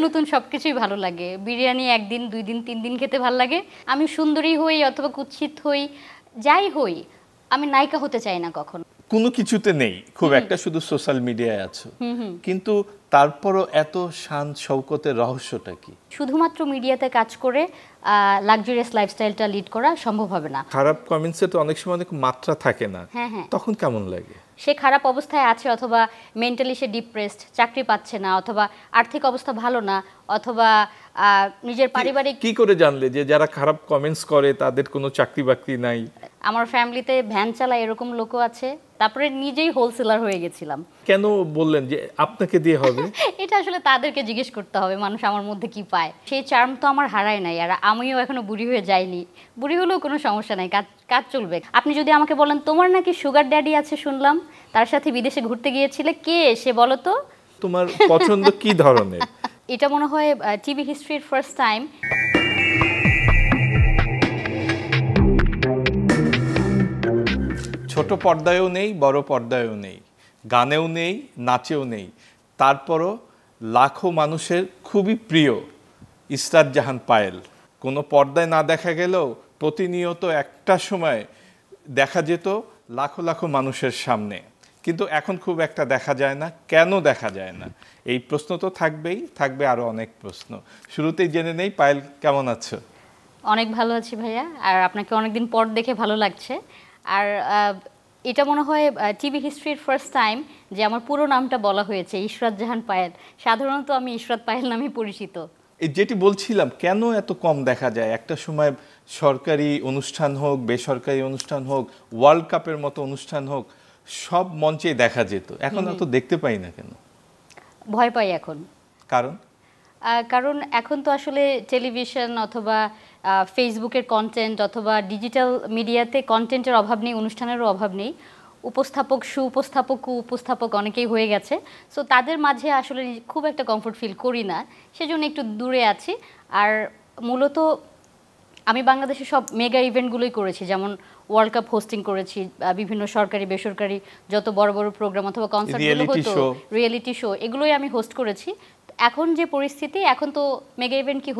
নতুন সবকিছুই ভালো লাগে। বিরিয়ানি 1 দিন 2 দিন 3 দিন খেতে ভালো লাগে। আমি সুন্দরী হই অথবা কুৎসিত হই, যাই হই, আমি নায়িকা হতে চাই না কখনো। কোনো কিছুতে নেই খুব একটা, শুধু সোশ্যাল মিডিয়ায় আছো, কিন্তু তারপরও এত শান শৌকতের রহস্যটা কি? শুধুমাত্র মিডিয়াতে কাজ করে লাক্সারিয়াস লাইফস্টাইলটা লিড করা সম্ভব হবে না। খারাপ কমেন্টসে তো অনেক সময় অনেক মাত্রা থাকে না, তখন কেমন লাগে? সে খারাপ অবস্থায় আছে, অথবা মেন্টালি সে ডিপ্রেসড, চাকরি পাচ্ছে না, অথবা আর্থিক অবস্থা ভালো না, অথবা নিজের পারিবারিক। কি করে জানলে যে যারা খারাপ কমেন্টস করে তাদের কোনো চাকরি বাকরি নাই? আমার ফ্যামিলিতে ভ্যান চালায় এরকম লোকও আছে। তারপরে নিজেই হোলসেলার হয়ে গেছিলাম। কেন বললেন যে আপনাকে দিয়ে হবে? এটা আসলে তাদেরকে জিজ্ঞেস করতে হবে মানুষ আমার মধ্যে কি পায়। সেই চার্ম তো আমার হারায় নাই, আর আমিও এখনো বুড়ি হয়ে যাইনি। বুড়ি হলেও কোনো সমস্যা নাই, কাজ চলবে। আপনি যদি আমাকে বলেন তোমার নাকি সুগার ড্যাডি আছে শুনলাম, তার সাথে বিদেশে ঘুরতে গিয়েছিলে, কে সে বলো তো? তোমার পছন্দ কি ধরনের? এটা মনে হয় টিভি হিস্ট্রির ফার্স্ট টাইম। ছোট পর্দায়ও নেই, বড় পর্দায়ও নেই, গানেও নেই, নাচেও নেই, তারপরও লাখো মানুষের খুবই প্রিয় ইসরাত জাহান পায়েল। কোনো পর্দায় না দেখা গেলেও প্রতিনিয়ত একটা সময় দেখা যেত লাখো লাখো মানুষের সামনে, কিন্তু এখন খুব একটা দেখা যায় না। কেন দেখা যায় না? এই প্রশ্ন তো থাকবেই, থাকবে আরও অনেক প্রশ্ন। শুরুতেই জেনে নেই, পায়েল কেমন আছো? অনেক ভালো আছি ভাইয়া, আর আপনাকে অনেকদিন পর দেখে ভালো লাগছে। আর এটা মনে হয় টিভি হিস্ট্রির ফার্স্ট টাইম যে আমার পুরো নামটা বলা হয়েছে, ইশরাত জাহান পায়েল। সাধারণত আমি ইশরাত পায়েল নামে পরিচিত। যেটি বলছিলাম, কেন এত কম দেখা যায়? একটা সময় সরকারি অনুষ্ঠান হোক, বেসরকারি অনুষ্ঠান হোক, ওয়ার্ল্ড কাপের মতো অনুষ্ঠান হোক, সব মঞ্চে দেখা যেত। এখন এত দেখতে পাই না কেন? ভয় পাই এখন। কারণ এখন তো আসলে টেলিভিশন অথবা ফেসবুকের কন্টেন্ট অথবা ডিজিটাল মিডিয়াতে কন্টেন্টের অভাব নেই, অনুষ্ঠানেরও অভাব নেই। উপস্থাপক, সুউপস্থাপক, উপস্থাপক অনেকেই হয়ে গেছে। সো তাদের মাঝে আসলে খুব একটা কমফোর্ট ফিল করি না, সেজন্য একটু দূরে আছি। আর মূলত আমি বাংলাদেশে সব মেগা ইভেন্টগুলোই করেছি, যেমন ওয়ার্ল্ড কাপ হোস্টিং করেছি, বিভিন্ন সরকারি বেসরকারি যত বড় বড় প্রোগ্রাম অথবা কনসার্টগুলো হতো, রিয়েলিটি শো, এগুলোই আমি হোস্ট করেছি। এখন যে পরিস্থিতি, এখন তো মেগা ইভেন্ট কি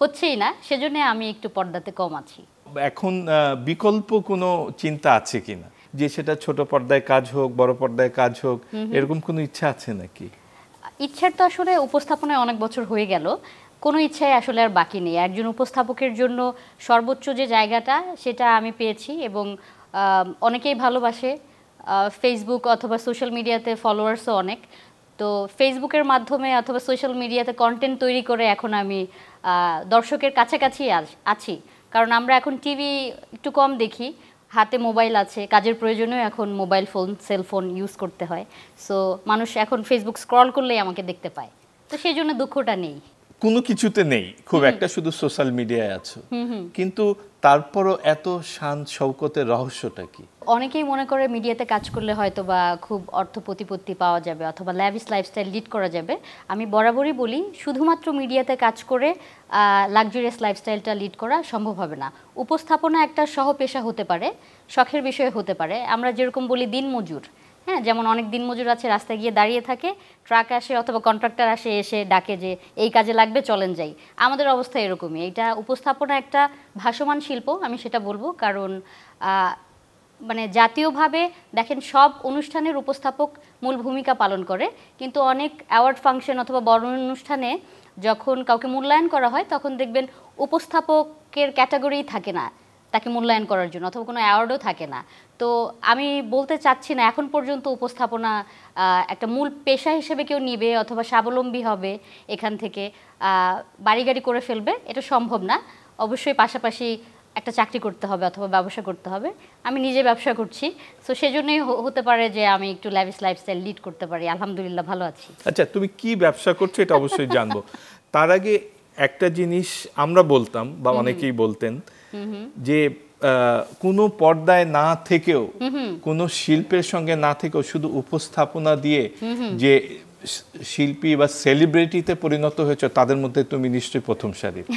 হচ্ছেই না, সেজন্য আমি একটু পর্দাতে কম আছি। এখন বিকল্প কোনো চিন্তা আছে কিনা, যে সেটা ছোট পর্দায় কাজ হোক, বড় পর্দায় কাজ হোক, এরকম কোনো ইচ্ছা আছে নাকি? ইচ্ছার তো আসলে উপস্থাপনায় অনেক বছর হয়ে গেল, কোনো ইচ্ছাই আসলে আর বাকি নেই। একজন উপস্থাপকের জন্য সর্বোচ্চ যে জায়গাটা, সেটা আমি পেয়েছি এবং অনেকেই ভালোবাসে। ফেসবুক অথবা সোশ্যাল মিডিয়াতে ফলোয়ার্সও অনেক। তো ফেসবুকের মাধ্যমে অথবা সোশ্যাল মিডিয়াতে কন্টেন্ট তৈরি করে এখন আমি দর্শকের কাছাকাছি আছি। কারণ আমরা এখন টিভি একটু কম দেখি, হাতে মোবাইল আছে, কাজের প্রয়োজনেও এখন মোবাইল ফোন, সেলফোন ইউজ করতে হয়। সো মানুষ এখন ফেসবুক স্ক্রল করলেই আমাকে দেখতে পায়, তো সেই জন্য দুঃখটা নেই। কোনো কিছুতে নেই খুব একটা, শুধু সোশ্যাল মিডিয়ায় আছো, কিন্তু তারপরও এত শান শৌকতের রহস্যটা কি? অনেকেই মনে করে মিডিয়াতে কাজ করলে হয়তো বা খুব অর্থ প্রতিপত্তি পাওয়া যাবে অথবা ল্যাভিশ লাইফস্টাইল লিড করা যাবে। আমি বরাবরই বলি, শুধুমাত্র মিডিয়াতে কাজ করে লাক্সারিয়াস লাইফস্টাইলটা লিড করা সম্ভব হবে না। উপস্থাপনা একটা সহপেশা হতে পারে, শখের বিষয় হতে পারে। আমরা যেরকম বলি দিনমজুর, হ্যাঁ, যেমন অনেক দিনমজুর আছে রাস্তায় গিয়ে দাঁড়িয়ে থাকে, ট্রাক আসে অথবা কন্ট্রাক্টর আসে, এসে ডাকে যে এই কাজে লাগবে, চলেন যাই। আমাদের অবস্থা এরকমই। এটা উপস্থাপনা একটা ভাসমান শিল্প, আমি সেটা বলবো। কারণ মানে জাতীয়ভাবে দেখেন, সব অনুষ্ঠানের উপস্থাপক মূল ভূমিকা পালন করে, কিন্তু অনেক অ্যাওয়ার্ড ফাংশন অথবা বড় অনুষ্ঠানে যখন কাউকে মূল্যায়ন করা হয়, তখন দেখবেন উপস্থাপকের ক্যাটাগরি থাকে না তাকে মূল্যায়ন করার জন্য, অথবা কোনো অ্যাওয়ার্ডও থাকে না। তো আমি বলতে চাচ্ছি না এখন পর্যন্ত উপস্থাপনা একটা মূল পেশা হিসেবে কেউ নিবে অথবা স্বাবলম্বী হবে, এখান থেকে বাড়ি গাড়ি করে ফেলবে, এটা সম্ভব না। অবশ্যই পাশাপাশি একটা চাকরি করতে হবে অথবা ব্যবসা করতে হবে। আমি নিজে ব্যবসা করছি, সো সেজন্যই হতে পারে যে আমি একটু ল্যাভিশ লাইফস্টাইল লিড করতে পারি। আলহামদুলিল্লাহ ভালো আছি। আচ্ছা, তুমি কি ব্যবসা করছো এটা অবশ্যই জানবো। তার আগে একটা জিনিস আমরা বলতাম বা অনেকেই বলতেন যে কোনো পর্দায় না থেকেও, কোনো শিল্পের সঙ্গে না থেকেও, শুধু উপস্থাপনা দিয়ে যে শিল্পী বা সেলিব্রিটিতে পরিণত হয়েছে তাদের মধ্যে তুমি নিশ্চয়ই প্রথম সারির,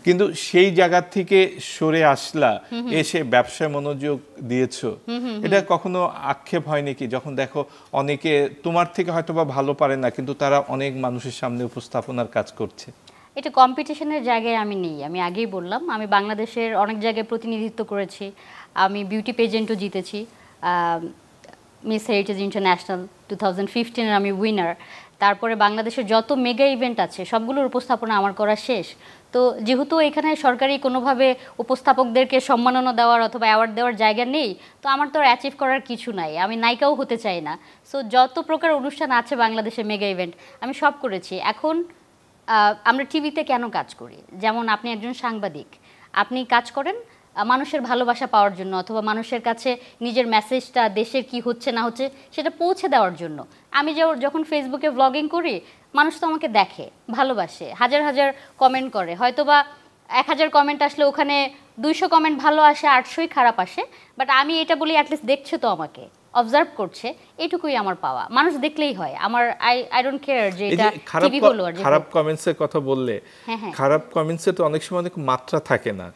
কিন্তু সেই জায়গা থেকে সরে আসলা, এসে ব্যবসায় মনোযোগ দিয়েছো, এটা কখনো আক্ষেপ হয়নি কি যখন দেখো অনেকে তোমার থেকে হয়তো বা ভালো পারে না কিন্তু তারা অনেক মানুষের সামনে উপস্থাপনার কাজ করছে? এটা কম্পিটিশনের জায়গায় আমি নেই, আমি আগেই বললাম আমি বাংলাদেশের অনেক জায়গায় প্রতিনিধিত্ব করেছি, আমি বিউটি পেজেন্টও জিতেছি, মিস হেরিটেজ ইন্টারন্যাশনাল 2015-এর আমি উইনার। তারপরে বাংলাদেশের যত মেগা ইভেন্ট আছে সবগুলোর উপস্থাপনা আমার করা শেষ। তো যেহেতু এখানে সরকারি কোনোভাবে উপস্থাপকদেরকে সম্মাননা দেওয়ার অথবা অ্যাওয়ার্ড দেওয়ার জায়গা নেই, তো আমার তো আর অ্যাচিভ করার কিছু নাই, আমি নায়িকাও হতে চাই না। সো যত প্রকার অনুষ্ঠান আছে বাংলাদেশে মেগা ইভেন্ট আমি সব করেছি। এখন আমরা টিভিতে কেন কাজ করি? যেমন আপনি একজন সাংবাদিক, আপনি কাজ করেন মানুষের ভালোবাসা পাওয়ার জন্য অথবা মানুষের কাছে নিজের মেসেজটা দেশের কি হচ্ছে না হচ্ছে সেটা পৌঁছে দেওয়ার জন্য। আমি যখন ফেসবুকে ব্লগিং করি মানুষ তো আমাকে দেখে, ভালোবাসে, হাজার হাজার কমেন্ট করে, হয়তোবা 1000 কমেন্ট আসলে ওখানে 200 কমেন্ট ভালো আসে, 800ই খারাপ আসে, বাট আমি এটা বলি অ্যাটলিস্ট দেখছে তো, আমাকে অবজার্ভ করছে, এটুকুই আমার পাওয়া। মানুষ দেখলেই হয়, আমার আই ডোন্ট কেয়ার যে এটা টিভি হলো। আর খারাপ কমেন্টসের কথা বললে, খারাপ কমেন্টসে তো অনেক সময় অনেক মাত্রা থাকে না,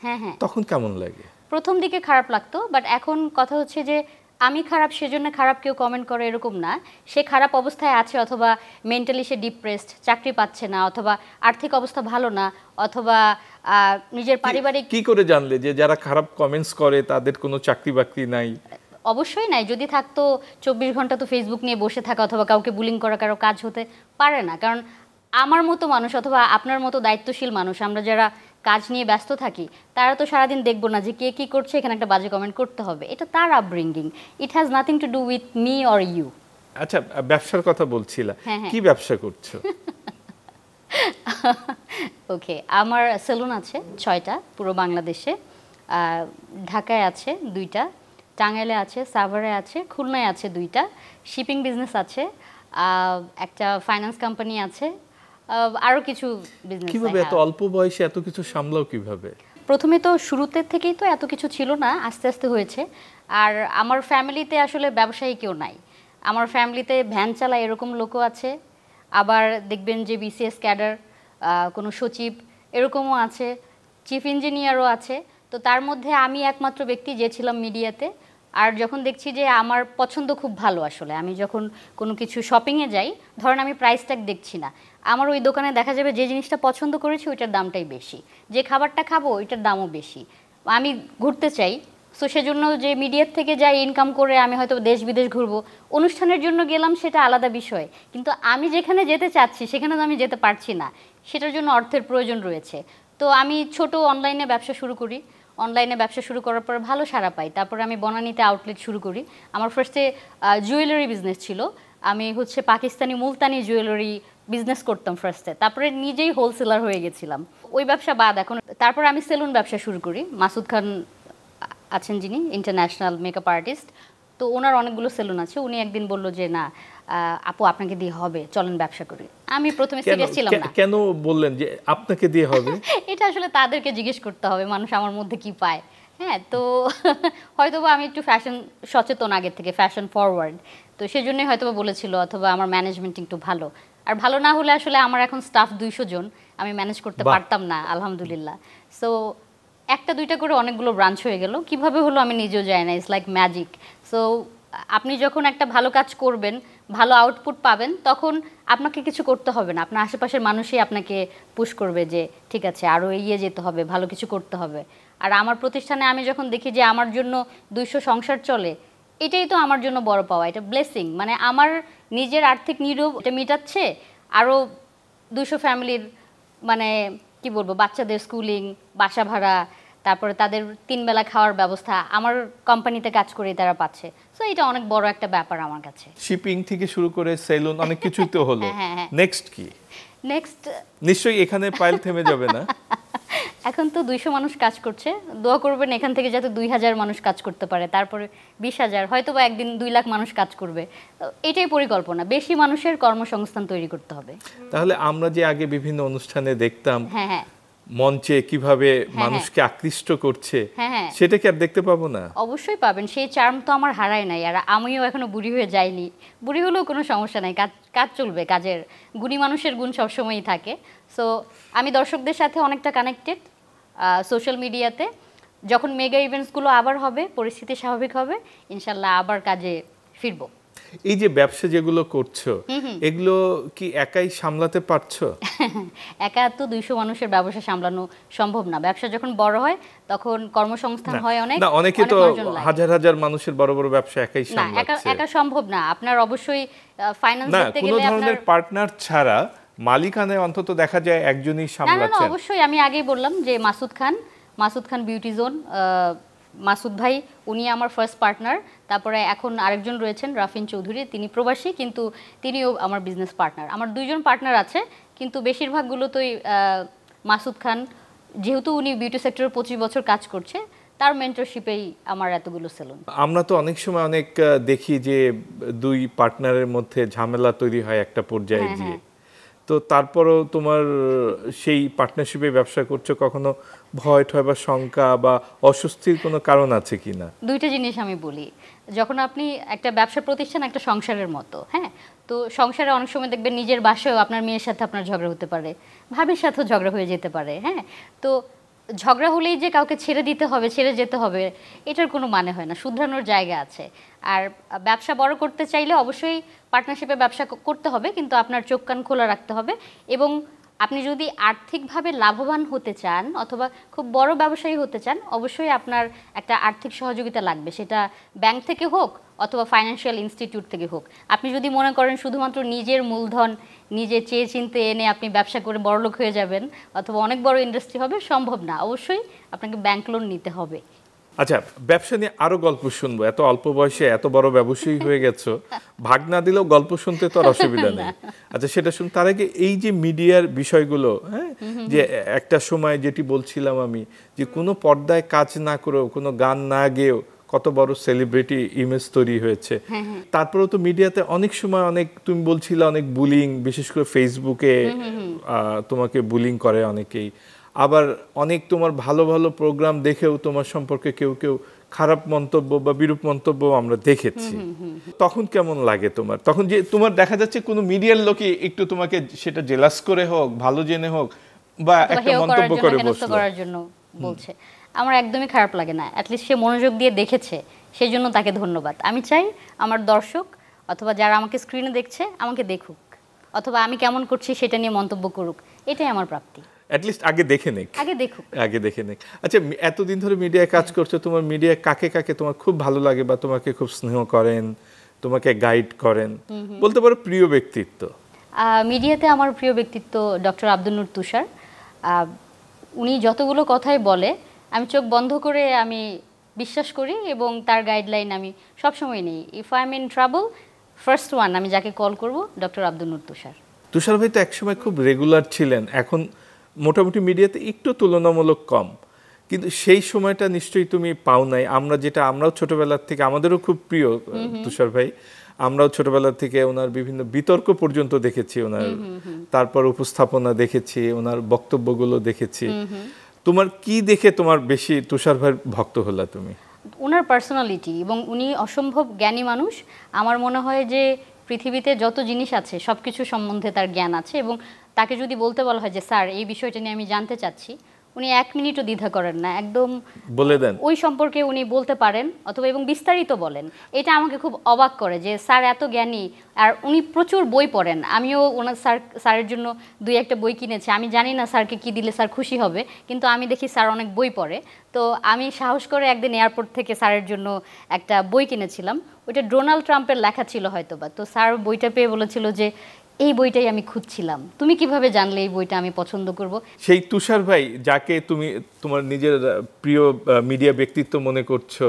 তখন কেমন লাগে? প্রথম দিকে খারাপ লাগতো, বাট এখন কথা হচ্ছে যে আমি খারাপ সেজন্য খারাপ কেউ কমেন্ট করে এরকম না, সে খারাপ অবস্থায় আছে অথবা মেন্টালি সে ডিপ্রেসড, চাকরি পাচ্ছে না অথবা আর্থিক অবস্থা ভালো না অথবা নিজের পারিবারিক। কি করে জানলে যে যারা খারাপ কমেন্টস করে তাদের কোনো চাকরি বাকরি নাই? অবশ্যই নাই, যদি থাকতো 24 ঘন্টা তো ফেসবুক নিয়ে বসে থাকা অথবা কাউকে বুলিং করা কারো কাজ হতে পারে না। কারণ আমার মতো মানুষ অথবা আপনার মতো দায়িত্বশীল মানুষ, আমরা যারা কাজ নিয়ে ব্যস্ত থাকি তারা তো সারাদিন দেখবো না যে কে কী করছে, এখানে একটা বাজে কমেন্ট করতে হবে, এটা তার upbringing, it has nothing to do with me or you. আচ্ছা, ব্যবসার কথা বলছিলা, কি ব্যবসা করছো? ওকে, আমার সেলুন আছে 6টা পুরো বাংলাদেশে, ঢাকায় আছে 2টা, টাঙ্গাইলে আছে, সাভারে আছে, খুলনায় আছে 2টা, শিপিং বিজনেস আছে, একটা ফাইন্যান্স কোম্পানি আছে, আরও কিছু বিজনেস। কিভাবে এত অল্প বয়সে এত কিছু সামলাও কিভাবে? প্রথমে তো শুরুতে থেকেই তো এত কিছু ছিল না, আস্তে আস্তে হয়েছে। আর আমার ফ্যামিলিতে আসলে ব্যবসায়ী কেউ নাই, আমার ফ্যামিলিতে ভ্যান চালায় এরকম লোকও আছে, আবার দেখবেন যে বিসিএস ক্যাডার কোনো সচিব এরকমও আছে, চিফ ইঞ্জিনিয়ারও আছে। তো তার মধ্যে আমি একমাত্র ব্যক্তি যে ছিলাম মিডিয়াতে। আর যখন দেখছি যে আমার পছন্দ খুব ভালো, আসলে আমি যখন কোনো কিছু শপিংয়ে যাই, ধরেন আমি প্রাইস ট্যাগ দেখছি না, আমার ওই দোকানে দেখা যাবে যে জিনিসটা পছন্দ করেছি ওইটার দামটাই বেশি, যে খাবারটা খাবো ওইটার দামও বেশি। আমি ঘুরতে চাই, সো সেজন্য যে মিডিয়ার থেকে যাই ইনকাম করে আমি হয়তো দেশ বিদেশ ঘুরবো, অনুষ্ঠানের জন্য গেলাম সেটা আলাদা বিষয়, কিন্তু আমি যেখানে যেতে চাচ্ছি সেখানে তো আমি যেতে পারছি না, সেটার জন্য অর্থের প্রয়োজন রয়েছে। তো আমি ছোট অনলাইনে ব্যবসা শুরু করি, অনলাইনে ব্যবসা শুরু করার পর ভালো সাড়া পাই, তারপরে আমি বনানীতে আউটলেট শুরু করি। আমার ফার্স্টে জুয়েলারি বিজনেস ছিল, আমি পাকিস্তানি মুলতানি জুয়েলারি বিজনেস করতাম ফার্স্টে, তারপরে নিজেই হোলসেলার হয়ে গেছিলাম। ওই ব্যবসা বাদ এখন তারপর আমি সেলুন ব্যবসা শুরু করি। মাসুদ খান আছেন যিনি ইন্টারন্যাশনাল মেকআপ আর্টিস্ট, তো ওনার অনেকগুলো সেলুন আছে, উনি একদিন বলল যে না আপু আপনাকে দিয়ে হবে, চলেন ব্যবসা করি। আমি প্রথমে সিরিয়াস ছিলাম না। কেন বললেন যে আপনাকে দিয়ে হবে? এটা আসলে তাদেরকে জিজ্ঞেস করতে হবে মানুষ আমার মধ্যে কি পায়। হ্যাঁ, তো হয়তোবা আমি একটু ফ্যাশন সচেতন আগের থেকে, ফ্যাশন ফরওয়ার্ড, তো সেজন্যই হয়তোবা বলেছিল, অথবা আমার ম্যানেজমেন্ট একটু ভালো। আর ভালো না হলে আসলে আমার এখন স্টাফ 200 জন, আমি ম্যানেজ করতে পারতাম না আলহামদুলিল্লাহ। সো একটা দুইটা করে অনেকগুলো ব্রাঞ্চ হয়ে গেল, কিভাবে হলো আমি নিজেও জানি না, ইটস লাইক ম্যাজিক। সো আপনি যখন একটা ভালো কাজ করবেন, ভালো আউটপুট পাবেন, তখন আপনাকে কিছু করতে হবে না, আপনার আশেপাশের মানুষই আপনাকে পুশ করবে যে ঠিক আছে আরও এগিয়ে যেতে হবে, ভালো কিছু করতে হবে। আর আমার প্রতিষ্ঠানে আমি যখন দেখি যে আমার জন্য 200 সংসার চলে, এটাই তো আমার জন্য বড় পাওয়া, এটা ব্লেসিং। মানে আমার নিজের আর্থিক নিরব এটা মেটাচ্ছে, আরও 200 ফ্যামিলির মানে কি বলবো, বাচ্চাদের স্কুলিং, বাসা ভাড়া, তারপরে তাদের 3 বেলা খাওয়ার ব্যবস্থা আমার কোম্পানিতে কাজ করে তারা পাচ্ছে। সো এটা অনেক বড় একটা ব্যাপার আমার কাছে। শিপিং থেকে শুরু করে সেলুন অনেক কিছুই তো হলো, নেক্সট কি? নেক্সট নিশ্চয়ই এখানে পাইল থেমে যাবে না? এখন তো 200 মানুষ কাজ করছে, দোয়া করবেন এখান থেকে যাতে 2000 মানুষ কাজ করতে পারে, তারপরে 20,000, হয়তো বা একদিন 2 লাখ মানুষ কাজ করবে। এটাই পরিকল্পনা, বেশি মানুষের কর্মসংস্থান তৈরি করতে হবে। তাহলে আমরা যে আগে বিভিন্ন অনুষ্ঠানে দেখতাম মঞ্চে কিভাবে মানুষকে আকৃষ্ট করছে সেটা কি আর দেখতে পাবো না? অবশ্যই পাবেন, সেই চার্ম তো আমার হারায় নাই, আর আমিও এখনো বুড়ি হয়ে যাইনি। বুড়ি হলেও কোনো সমস্যা নাই, কাজ চলবে, কাজের গুণী মানুষের গুণ সবসময়ই থাকে। সো আমি দর্শকদের সাথে অনেকটা কানেক্টেড সোশ্যাল মিডিয়াতে। যখন মেগা ইভেন্টসগুলো আবার হবে, পরিস্থিতি স্বাভাবিক হবে, ইনশাল্লাহ আবার কাজে ফিরবো। এই যে ব্যবসা যেগুলো করছো এগুলো কি একাই সামলাতে পারছো? একা তো 200 মানুষের ব্যবসা সামলানো সম্ভব না। ব্যবসা যখন বড় হয় তখন কর্মসংস্থান হয় অনেক। না, অনেকে তো হাজার হাজার মানুষের বড় বড় ব্যবসা একাই সামলাচ্ছে। একা সম্ভব না। আপনার অবশ্যই ফাইন্যান্স দিতে গেলে কোনো ধরনের পার্টনার ছাড়া মালিকানায় অন্তত দেখা যায় একজনই সামলাচ্ছেন। না, অবশ্যই আমি আগেই বললাম যে মাসুদ খান বিউটি জোন, মাসুদ ভাই উনি আমার ফার্স্ট পার্টনার। তারপরে এখন আরেকজন রয়েছেন রাফিন চৌধুরী, তিনি প্রবাসী কিন্তু তিনিও আমার বিজনেস পার্টনার। আমার 2 জন পার্টনার আছে, কিন্তু বেশিরভাগগুলোতেই মাসুদ খান, যেহেতু উনি বিউটি সেক্টরে 25 বছর কাজ করছে, তার মেন্টরশিপেই আমার এতগুলো সেলুন। আমরা তো অনেক সময় অনেক দেখি যে 2 পার্টনারের মধ্যে ঝামেলা তৈরি হয় একটা পর্যায়ে গিয়ে। তো তারপরও তোমার সেই পার্টনারশিপে ব্যবসা করছো, কখনো ভয় ঠয় বা শঙ্কা বা অস্বস্তির কোনো কারণ আছে কিনা? দুইটা জিনিস আমি বলি। যখন আপনি একটা ব্যবসা প্রতিষ্ঠান একটা সংসারের মতো, হ্যাঁ, তো সংসারে অনেক সময় দেখবেন নিজের বাসায়ও আপনার মেয়ের সাথে আপনার ঝগড়া হতে পারে, ভাবির সাথেও ঝগড়া হয়ে যেতে পারে, হ্যাঁ। তো ঝগড়া হলেই যে কাউকে ছেড়ে দিতে হবে, ছেড়ে যেতে হবে, এটার কোনো মানে হয় না। শুধরানোর জায়গা আছে। আর ব্যবসা বড় করতে চাইলে অবশ্যই পার্টনারশিপে ব্যবসা করতে হবে, কিন্তু আপনার চোখ কান খোলা রাখতে হবে। এবং আপনি যদি আর্থিকভাবে লাভবান হতে চান অথবা খুব বড় ব্যবসায়ী হতে চান, অবশ্যই আপনার একটা আর্থিক সহযোগিতা লাগবে, সেটা ব্যাংক থেকে হোক অথবা ফাইন্যান্সিয়াল ইনস্টিটিউট থেকে হোক। আপনি যদি মনে করেন শুধুমাত্র নিজের মূলধন নিজে চেয়ে চিনতে এনে আপনি ব্যবসা করে বড়লোক হয়ে যাবেন অথবা অনেক বড় ইন্ডাস্ট্রি হবে, সম্ভব না। অবশ্যই আপনাকে ব্যাংক লোন নিতে হবে। আচ্ছা, ব্যবসা নিয়ে আরো গল্প শুনবো। এত অল্প বয়সে এত বড় ব্যবসায়ী হয়ে গেছো, ভাগ না দিলেও গল্প শুনতে তো আর অসুবিধা নেই। আচ্ছা, সেটা শুন। তার আগে এই যে মিডিয়ার বিষয়গুলো, হ্যাঁ, যে একটা সময় যেটি বলছিলাম আমি, যে কোনো পর্দায় কাজ না করেও, কোনো গান না গেয়েও কত বড় সেলিব্রিটি ইমেজ তৈরি হয়েছে। তারপরেও তো মিডিয়াতে অনেক সময় অনেক, তুমি বলছিলে অনেক বুলিং, বিশেষ করে ফেসবুকে তোমাকে বুলিং করে অনেকেই। আবার অনেক তোমার ভালো ভালো প্রোগ্রাম দেখেও তোমার সম্পর্কে কেউ কেউ খারাপ মন্তব্য বা বিরূপ মন্তব্য আমরা দেখেছি। তখন কেমন লাগে তোমার? তখন যে তোমার দেখা যাচ্ছে কোনো মিডিয়ার লোকে একটু তোমাকে সেটা জেলাস করে হোক, ভালো জেনে হোক, বা একটা মন্তব্য করে করার জন্য বলছে, আমার একদমই খারাপ লাগে না। অ্যাটলিস্ট সে মনোযোগ দিয়ে দেখেছে, সেই জন্য তাকে ধন্যবাদ। আমি চাই আমার দর্শক অথবা যারা আমাকে স্ক্রিনে দেখছে আমাকে দেখুক, অথবা আমি কেমন করছি সেটা নিয়ে মন্তব্য করুক, এটাই আমার প্রাপ্তি। অ্যাটলিস্ট আগে দেখে নেক। আচ্ছা, এতদিন ধরে মিডিয়ায় কাজ করছো, তোমার মিডিয়ায় কাকে কাকে তোমার খুব ভালো লাগে বা তোমাকে খুব স্নেহ করেন, তোমাকে গাইড করেন, বলতে পারো প্রিয় ব্যক্তিত্ব? মিডিয়াতে আমার প্রিয় ব্যক্তিত্ব ডক্টর আব্দুল নূর তুষার। উনি যতগুলো কথাই বলে আমি চোখ বন্ধ করে আমি বিশ্বাস করি এবং তার গাইডলাইন আমি সবসময় নেই। If I am in trouble, first one আমি যাকে কল করব ডক্টর আব্দুল নূর তুষার। তুষার ভাই তো একসময় খুব রেগুলার ছিলেন, এখন মোটামুটি মিডিয়াতে একটু তুলনামূলক কম, কিন্তু সেই সময়টা নিশ্চয়ই তুমি পাও নাই। আমরাও ছোটবেলার থেকে, আমাদেরও খুব প্রিয় তুষার ভাই, আমরাও ছোটবেলা থেকে ওনার বিভিন্ন বিতর্ক পর্যন্ত দেখেছি, ওনার তারপর উপস্থাপনা দেখেছি, ওনার বক্তব্যগুলো দেখেছি। তোমার কি দেখে তোমার বেশি তুষার ভাইয়ের ভক্ত হলা তুমি? ওনার পার্সোনালিটি, এবং উনি অসম্ভব জ্ঞানী মানুষ। আমার মনে হয় যে পৃথিবীতে যত জিনিস আছে সব কিছু সম্বন্ধে তার জ্ঞান আছে, এবং তাকে যদি বলতে বলা হয় যে স্যার এই বিষয়টা নিয়ে আমি জানতে চাচ্ছি, উনি 1 মিনিটও দ্বিধা করেন না, একদম বলে দেন। ওই সম্পর্কে উনি বলতে পারেন অথবা এবং বিস্তারিত বলেন। এটা আমাকে খুব অবাক করে যে স্যার এত জ্ঞানী, আর উনি প্রচুর বই পড়েন। আমিও ওনার স্যারের জন্য 2-1টা বই কিনেছি। আমি জানি না স্যারকে কি দিলে স্যার খুশি হবে, কিন্তু আমি দেখি স্যার অনেক বই পড়ে। তো আমি সাহস করে একদিন এয়ারপোর্ট থেকে স্যারের জন্য একটা বই কিনেছিলাম। ওইটা ডোনাল্ড ট্রাম্পের লেখা ছিল হয়তোবা। তো স্যার বইটা পেয়ে বলেছিল যে এই বইটাই আমি খুঁজছিলাম, তুমি কিভাবে জানলে এই বইটা আমি পছন্দ করব? সেই তুষার ভাই যাকে তুমি তোমার নিজের প্রিয় মিডিয়া ব্যক্তিত্ব মনে করছো,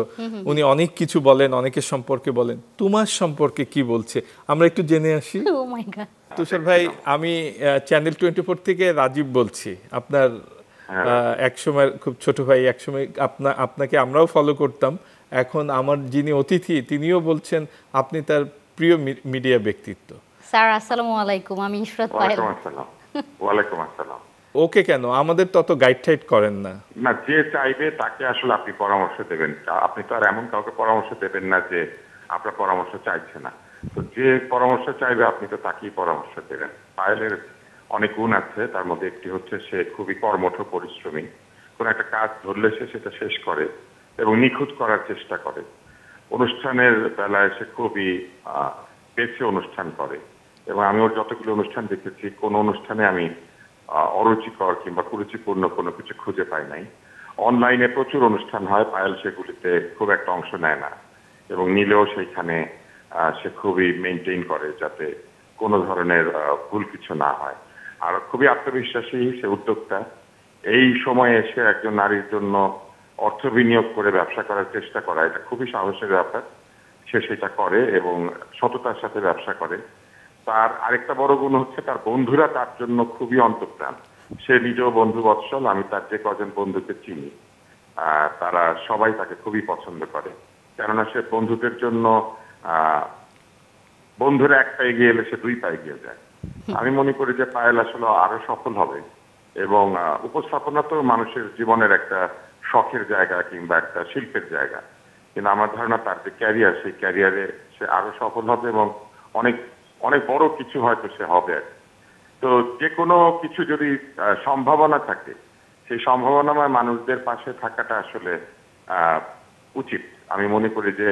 উনি অনেক কিছু বলেন, অনেকের সম্পর্কে বলেন, তোমার সম্পর্কে কি বলছে আমরা একটু জেনে আসি। ও মাই গড। তুষার ভাই, আমি চ্যানেল 24 থেকে রাজীব বলছি, আপনার একসময় খুব ছোট ভাই। একসময় আপনাকে আমরাও ফলো করতাম। এখন আমার যিনি অতিথি তিনিও বলছেন আপনি তার প্রিয় মিডিয়া ব্যক্তিত্ব। স্যার আসসালামু আলাইকুম, আমি ইশরাত পায়েল। ওয়ালাইকুম আসসালাম। ওকে কেন, আমাদের তত গাইড টাইড করেন না? না, যে চাইবে তাকে আসলে আপনি পরামর্শ দেবেন। আপনি তো আর এমন কাউকে পরামর্শ দেবেন না যে আপনার পরামর্শ চাইছে না। তো যে পরামর্শ চাইবে আপনি তো তাকেই পরামর্শ দেবেন। পায়েলের অনেক গুণ আছে, তার মধ্যে একটি হচ্ছে সে খুবই কর্মঠ পরিশ্রমী। কোন একটা কাজ ধরলে সে সেটা শেষ করে এবং নিখুঁত করার চেষ্টা করে। অনুষ্ঠানের বেলায় সে খুবই বেছে অনুষ্ঠান করে এবং আমি ওর যতগুলো অনুষ্ঠান দেখেছি কোন অনুষ্ঠানে আমি অরুচিকর কিংবা কুরুচিপূর্ণ কোনো কিছু খুঁজে পাই নাই। অনলাইনে প্রচুর অনুষ্ঠান হয়, পায়েল সেগুলিতে খুব একটা অংশ নেয় না এবং নিলেও সেইখানে সে খুবই মেনটেইন করে যাতে কোনো ধরনের ভুল কিছু না হয়। আর খুবই আত্মবিশ্বাসী, সে উদ্যোক্তা। এই সময়ে এসে একজন নারীর জন্য অর্থ বিনিয়োগ করে ব্যবসা করার চেষ্টা করা এটা খুবই সাহসের ব্যাপার। সে সেটা করে এবং সততার সাথে ব্যবসা করে। তার আরেকটা বড় গুণ হচ্ছে তার বন্ধুরা তার জন্য খুবই অন্তঃপ্রাণ। সে নিজেও বন্ধু বৎসল, আমি তার যে কজন বন্ধুকে চিনি তারা সবাই তাকে খুবই পছন্দ করে, কেননা সে বন্ধুদের জন্য বন্ধুরা এক পায়ে এগিয়ে এলে সে দুই পায়ে এগিয়ে যায়। আমি মনে করি যে পায়েল আসলে আরো সফল হবে এবং উপস্থাপনা তো মানুষের জীবনের একটা শখের জায়গা কিংবা একটা শিল্পের জায়গা, কিন্তু আমার ধারণা তার যে ক্যারিয়ার, সেই ক্যারিয়ারে সে আরো সফল হবে এবং অনেক অনেক বড় কিছু হয়তো সে হবে। তো যে কোনো কিছু যদি সম্ভাবনা থাকে, সেই সম্ভাবনাময় মানুষদের পাশে থাকাটা আসলে উচিত। আমি মনে করি যে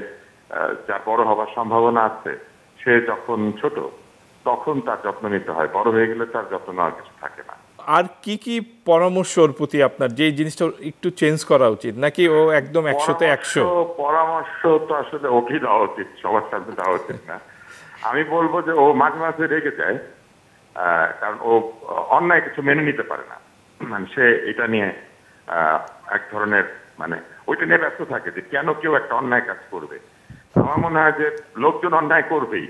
যার বড় হবার সম্ভাবনা আছে সে যখন ছোট তখন তার যত্ন নিতে হয়, বড় হয়ে গেলে তার যত্ন নেওয়ার কিছু থাকে না। আর কি কি পরামর্শ ওর প্রতি আপনার, যে জিনিসটা একটু চেঞ্জ করা উচিত, নাকি ও একদম 100-তে 100? পরামর্শ তো আসলে ওকে দেওয়া উচিত, সবার সামনে দেওয়া উচিত না। আমি বলবো যে ও মাঝে মাঝে রেগে যায়, কারণ ও অন্যায় কিছু মেনে নিতে পারে না। মানে সে এটা নিয়ে এক ধরনের মানে ওইটা নিয়ে ব্যস্ত থাকে যে কেন কেউ একটা অন্যায় কাজ করবে। আমার মনে হয় যে লোকজন অন্যায় করবেই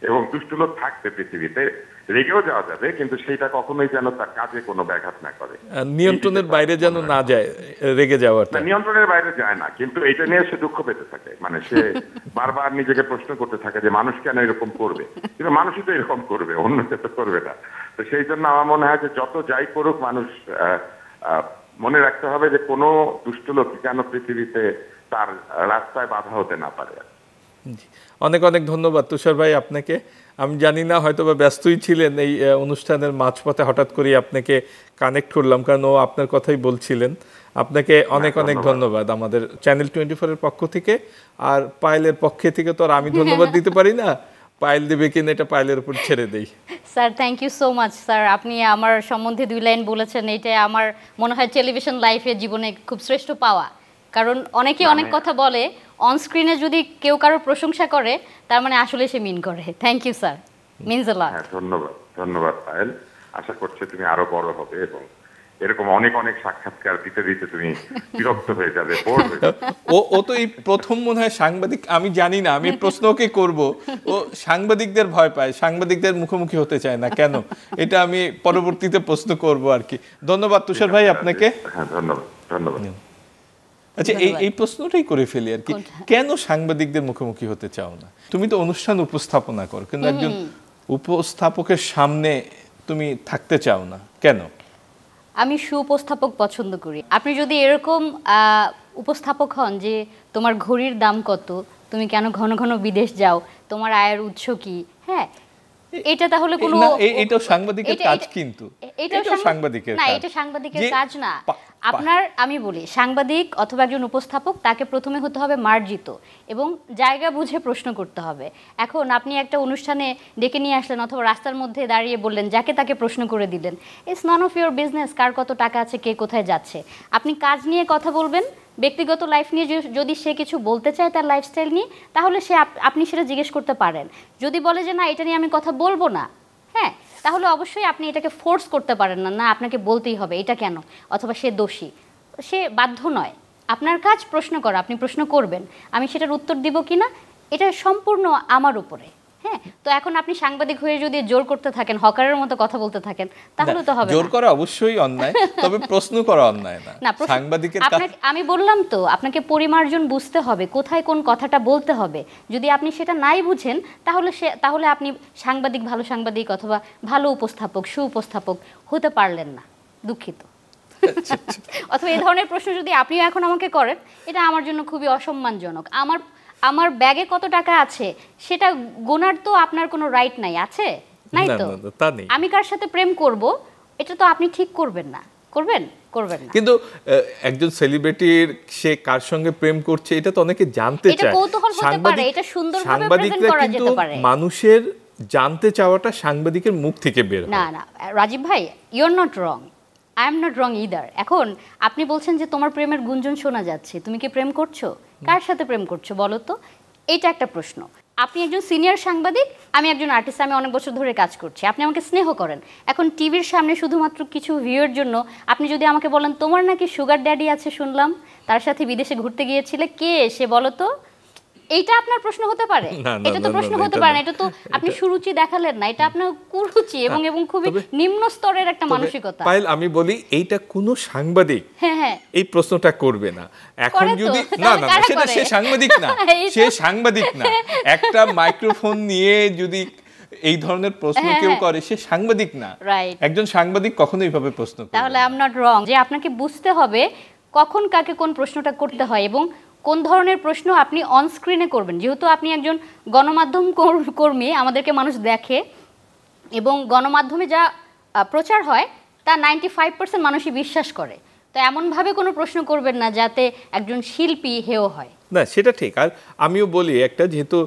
এবং দুষ্ট লোক থাকবে পৃথিবীতে, রেগেও যাওয়া যাবে, কিন্তু সেইটা কখনোই যেন তার কাজে কোনো ব্যাঘাত না করে, নিয়ন্ত্রণের বাইরে যেন না যায় রেগে যাওয়াটা। নিয়ন্ত্রণের বাইরে যায় না, কিন্তু এইটা নিয়ে সে দুঃখ পেতে থাকে। মানে সে বারবার নিজেকে প্রশ্ন করতে থাকে যে মানুষ কেন এরকম করবে, কিন্তু মানুষই তো এরকম করবে, অন্য কেউ তো করবে না। তো সেই জন্য আমার মনে হয় যে যত যাই করুক মানুষ মনে রাখতে হবে যে কোনো দুষ্ট লোক কেন পৃথিবীতে তার রাস্তায় বাধা হতে না পারে। অনেক অনেক ধন্যবাদ তুষার ভাই আপনাকে। আমি জানি না, হয়তো বা ব্যস্তই ছিলেন, এই অনুষ্ঠানের মাঝপথে হঠাৎ করে আপনাকে কানেক্ট করলাম, কারণ ও আপনার কথাই বলছিলেন। আপনাকে অনেক অনেক ধন্যবাদ আমাদের চ্যানেল 24-এর পক্ষ থেকে। আর পায়েলের পক্ষে থেকে তো আর আমি ধন্যবাদ দিতে পারি না, পায়েল দেবে কিনা এটা পায়েলের উপর ছেড়ে দেই। Sir thank you so much sir, আপনি আমার সম্বন্ধে 2 লাইন বলেছেন, এটা আমার মনে হয় টেলিভিশন লাইফে জীবনে খুব শ্রেষ্ঠ পাওয়া। কারণ অনেকে অনেক কথা বলে, অন স্ক্রিনে যদি কেউ কারোর প্রশংসা করে তার মানে আসলে সে মিন করে। Thank you sir, means a lot. ধন্যবাদ, ধন্যবাদ পায়েল। আশা করছি তুমি আরো বড় হবে এবং এরকম অনেক অনেক সাক্ষাৎকার দিতে দিতে তুমি বিরক্ত হয়ে যাবে, বোর হয়ে যাবে। ও তো এই প্রথম মনে হয় সাংবাদিক, আমি জানি না, আমি প্রশ্ন ওকে করব, ও সাংবাদিকদের ভয় পায়, সাংবাদিকদের মুখোমুখি হতে চায় না কেন, এটা আমি পরবর্তীতে প্রশ্ন করব আর কি। ধন্যবাদ তুষার ভাই আপনাকে। হ্যাঁ ধন্যবাদ, ধন্যবাদ। আচ্ছা, এই প্রশ্নটাই করে ফেলি আর কি, কেন সাংবাদিকদের মুখোমুখি হতে চাও না? তুমি তো অনুষ্ঠান উপস্থাপনা করো, কিন্তু একজন উপস্থাপকের সামনে তুমি থাকতে চাও না কেন? আমি সুউপস্থাপক পছন্দ করি। আপনি যদি এরকম উপস্থাপক হন যে তোমার ঘড়ির দাম কত, তুমি কেন ঘন ঘন বিদেশ যাও, তোমার আয়ের উৎস কি, হ্যাঁ, এটা তাহলে কোনো এটা সাংবাদিকের কাজ, কিন্তু এটা সাংবাদিকের না, কাজ, এটা সাংবাদিকের কাজ না। আপনার, আমি বলি, সাংবাদিক অথবা একজন উপস্থাপক তাকে প্রথমে হতে হবে মার্জিত এবং জায়গা বুঝে প্রশ্ন করতে হবে। এখন আপনি একটা অনুষ্ঠানে ডেকে নিয়ে আসলেন অথবা রাস্তার মধ্যে দাঁড়িয়ে বললেন, যাকে তাকে প্রশ্ন করে দিলেন, it's none of your business কার কত টাকা আছে, কে কোথায় যাচ্ছে। আপনি কাজ নিয়ে কথা বলবেন, ব্যক্তিগত লাইফ নিয়ে যদি সে কিছু বলতে চায় তার লাইফস্টাইল নিয়ে, তাহলে আপনি সেটা জিজ্ঞেস করতে পারেন। যদি বলে যে না এটা নিয়ে আমি কথা বলবো না, হ্যাঁ, তাহলে অবশ্যই আপনি এটাকে ফোর্স করতে পারেন না, না আপনাকে বলতেই হবে এটা কেন, অথবা সে দোষী, সে বাধ্য নয়। আপনার কাজ প্রশ্ন করা, আপনি প্রশ্ন করবেন, আমি সেটার উত্তর দিব কিনা এটা সম্পূর্ণ আমার উপরে। হ্যাঁ, তো এখন আপনি সাংবাদিক হয়ে যদি জোর করতে থাকেন, হকারের মতো কথা বলতে থাকেন, তাহলে তো হবে না। জোর করা অবশ্যই অন্যায়, তবে প্রশ্ন করা অন্যায় না। সাংবাদিকের কাজ, আমি বললাম তো আপনাকে পরিমার্জন বুঝতে হবে, কোথায় কোন কথাটা বলতে হবে। যদি আপনি সেটা নাই বুঝেন তাহলে আপনি ভালো সাংবাদিক অথবা ভালো উপস্থাপক, সুউপস্থাপক হতে পারলেন না। দুঃখিত। অথবা এই ধরনের প্রশ্ন যদি আপনিও এখন আমাকে করেন, এটা আমার জন্য খুবই অসম্মানজনক। আমার ব্যাগে কত টাকা আছে সেটা গোনার তো আপনার কোনো রাইট নাই, আছে নাই তো? আমি কার সাথে প্রেম করব এটা তো আপনি ঠিক করবেন না, করবেন না। কিন্তু একজন সেলিব্রিটির সে কার সঙ্গে প্রেম করছে এটা তো অনেকে জানতে চায়। এটা কৌতূহল হতে পারে, এটা সুন্দরভাবে প্রেজেন্ট করা যেতে পারে। মানুষের জানতে চাওয়াটা সাংবাদিকের মুখ থেকে বের হয়। না রাজীব ভাই, you are not wrong, I am not wrong either. এখন আপনি বলছেন যে তোমার প্রেমের গুঞ্জন শোনা যাচ্ছে, তুমি কি প্রেম করছো? কার সাথে প্রেম করছো বলো তো? এটা একটা প্রশ্ন। আপনি একজন সিনিয়র সাংবাদিক, আমি একজন আর্টিস্ট, আমি অনেক বছর ধরে কাজ করছি, আপনি আমাকে স্নেহ করেন। এখন টিভির সামনে শুধুমাত্র কিছু ভিউয়ের জন্য আপনি যদি আমাকে বলেন তোমার নাকি সুগার ড্যাডি আছে শুনলাম, তার সাথে বিদেশে ঘুরতে গিয়েছিলে, কে সে বলো তো? এইটা আপনার প্রশ্ন হতে পারে? এটা তো প্রশ্ন হতে পারে না, এটা তো আপনি সুরুচি দেখালেন না, এটা আপনার কুরুচি এবং খুবই নিম্ন স্তরের একটা মানসিকতা। পায়েল, আমি বলি এইটা কোন সাংবাদিক এই প্রশ্নটা করবে না। এখন যদি না সেটা সে সাংবাদিক না, সে সাংবাদিক না। একটা মাইক্রোফোন নিয়ে যদি এই ধরনের প্রশ্ন কেউ করে, সে সাংবাদিক না। একজন সাংবাদিক কখনো এইভাবে প্রশ্ন করে। তাহলে আই এম নট রং যে আপনাকে বুঝতে হবে কখন কাকে কোন প্রশ্নটা করতে হয় এবং কোন ধরনের প্রশ্ন আপনি অন স্ক্রিনে করবেন। যেহেতু আপনি একজন গণমাধ্যম কর্মী, আমাদেরকে মানুষ দেখে এবং গণমাধ্যমে যা প্রচার হয় তা 95% মানুষই বিশ্বাস করে। তো এমনভাবে কোনো প্রশ্ন করবেন না যাতে একজন শিল্পী হেয় হয়। না, সেটা ঠিক। আর আমিও বলি একটা, যেহেতু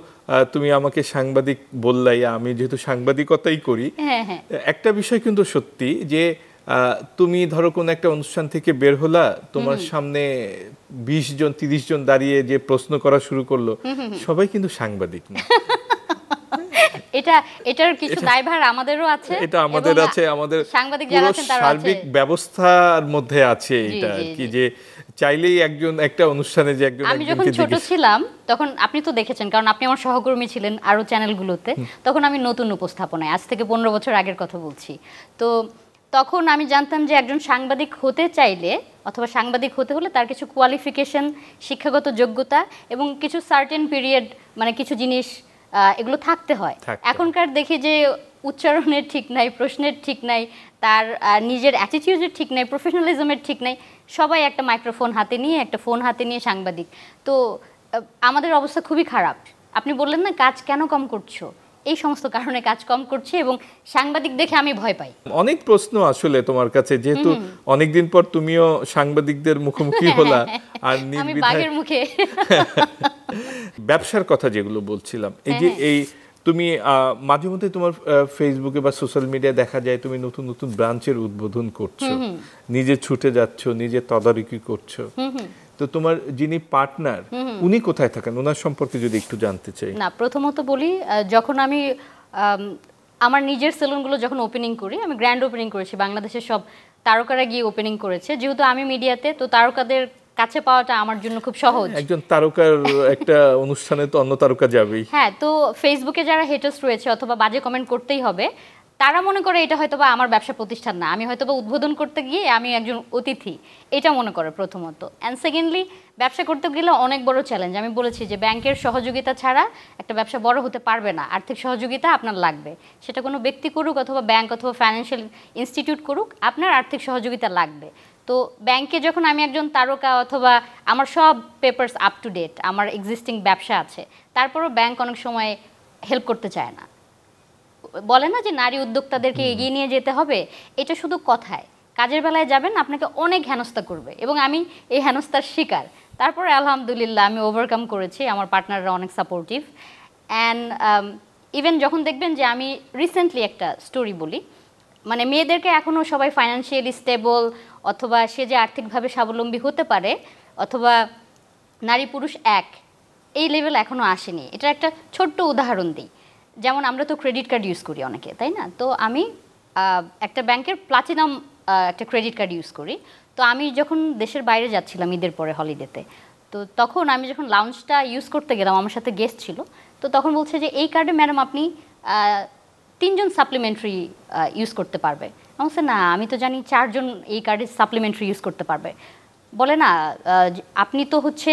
তুমি আমাকে সাংবাদিক বললাই, আমি যেহেতু সাংবাদিকতাই করি, একটা বিষয় কিন্তু সত্যি যে তুমি ধরো কোন একটা অনুষ্ঠান থেকে বের হলা, তোমার সামনে 20 জন 30 জন দাঁড়িয়ে যে প্রশ্ন করা শুরু করলো, সবাই কিন্তু সাংবাদিক না। এটার কিছু দায়ভার আমাদেরও আছে। এটা আমাদের আছে, আমাদের সাংবাদিক যারা আছেন তারা সার্বিক ব্যবস্থার মধ্যে আছে এটা আর কি, যে চাইলেই একজন একটা অনুষ্ঠানে যে একজন। আমি যখন ছোট ছিলাম তখন আপনি তো দেখেছেন, কারণ আপনি আমার সহকর্মী ছিলেন আরো চ্যানেলগুলোতে, তখন আমি নতুন উপস্থাপনায়, আজ থেকে 15 বছর আগের কথা বলছি। তো তখন আমি জানতাম যে একজন সাংবাদিক হতে চাইলে অথবা সাংবাদিক হতে হলে তার কিছু কোয়ালিফিকেশন, শিক্ষাগত যোগ্যতা এবং কিছু সার্টেন পিরিয়ড, মানে কিছু জিনিস এগুলো থাকতে হয়। এখনকার দেখি যে উচ্চারণের ঠিক নাই, প্রশ্নের ঠিক নাই, তার নিজের অ্যাটিটিউডের ঠিক নাই, প্রফেশনালিজমের ঠিক নাই, সবাই একটা মাইক্রোফোন হাতে নিয়ে, একটা ফোন হাতে নিয়ে সাংবাদিক। তো আমাদের অবস্থা খুবই খারাপ। আপনি বললেন না কাজ কেন কম করছো, এই সমস্ত কারণে কাজ কম করছে এবং সাংবাদিক দেখে আমি ভয় পাই। অনেক প্রশ্ন আসলে তোমার কাছে, যেহেতু অনেকদিন পর তুমিও সাংবাদিকদের মুখোমুখি হলা, আর বাঘের মুখে ব্যবসার কথা যেগুলো বলছিলাম, এই যে এই তুমি মাঝে মধ্যে তোমার ফেসবুকে বা সোশ্যাল মিডিয়ায় দেখা যায় তুমি নতুন নতুন ব্রাঞ্চের উদ্বোধন করছো, নিজে ছুটে যাচ্ছ, নিজে তদারকি করছো। তো তোমার যিনি পার্টনার উনি কোথায় থাকেন, ওনার সম্পর্কে যদি একটু জানতে চাই। না, প্রথমত বলি, যখন আমি আমার নিজের সেলুনগুলো যখন ওপেনিং করি, আমি গ্র্যান্ড ওপেনিং করেছি, বাংলাদেশের সব তারকারা গিয়ে ওপেনিং করেছে। যেহেতু আমি মিডিয়াতে, তো তারকাদের কাছে পাওয়াটা আমার জন্য খুব সহজ। একজন তারকার একটা অনুষ্ঠানে তো অন্য তারকা যাবেই। হ্যাঁ, তো ফেসবুকে যারা হেটার্স রয়েছে অথবা বাজে কমেন্ট করতেই হবে, তারা মনে করে এটা হয়তোবা আমার ব্যবসা প্রতিষ্ঠান না, আমি হয়তোবা উদ্বোধন করতে গিয়ে আমি একজন অতিথি, এটা মনে করে প্রথমত। অ্যান্ড সেকেন্ডলি, ব্যবসা করতে গেলে অনেক বড় চ্যালেঞ্জ। আমি বলেছি যে ব্যাংকের সহযোগিতা ছাড়া একটা ব্যবসা বড় হতে পারবে না, আর্থিক সহযোগিতা আপনার লাগবে। সেটা কোনো ব্যক্তি করুক অথবা ব্যাংক অথবা ফাইন্যান্সিয়াল ইনস্টিটিউট করুক, আপনার আর্থিক সহযোগিতা লাগবে। তো ব্যাংকে যখন আমি একজন তারকা অথবা আমার সব পেপারস আপ টু ডেট, আমার এক্সিস্টিং ব্যবসা আছে, তারপরও ব্যাংক অনেক সময় হেল্প করতে চায় না। বলে না যে নারী উদ্যোক্তাদেরকে এগিয়ে নিয়ে যেতে হবে, এটা শুধু কথায়, কাজের বেলায় যাবেন আপনাকে অনেক হেনস্থা করবে এবং আমি এই হেনস্থার শিকার। তারপরে আলহামদুলিল্লাহ আমি ওভারকাম করেছি, আমার পার্টনাররা অনেক সাপোর্টিভ। অ্যান্ড ইভেন যখন দেখবেন যে আমি রিসেন্টলি একটা স্টোরি বলি, মানে মেয়েদেরকে এখনও সবাই ফাইন্যান্সিয়ালি স্টেবল অথবা সে যে আর্থিকভাবে স্বাবলম্বী হতে পারে অথবা নারী পুরুষ এক, এই লেভেল এখনও আসেনি। এটার একটা ছোট্ট উদাহরণ দিই। যেমন আমরা তো ক্রেডিট কার্ড ইউজ করি অনেকে, তাই না? তো আমি একটা ব্যাংকের প্লাটিনাম একটা ক্রেডিট কার্ড ইউজ করি। তো আমি যখন দেশের বাইরে যাচ্ছিলাম ঈদের পরে হলিডেতে, তো তখন আমি যখন লাউঞ্জটা ইউজ করতে গেলাম, আমার সাথে গেস্ট ছিল, তো তখন বলছে যে এই কার্ডে ম্যাডাম আপনি 3 জন সাপ্লিমেন্টারি ইউজ করতে পারবে। আমি বলছি না, আমি তো জানি 4 জন এই কার্ডে সাপ্লিমেন্টারি ইউজ করতে পারবে। বলে না আপনি তো হচ্ছে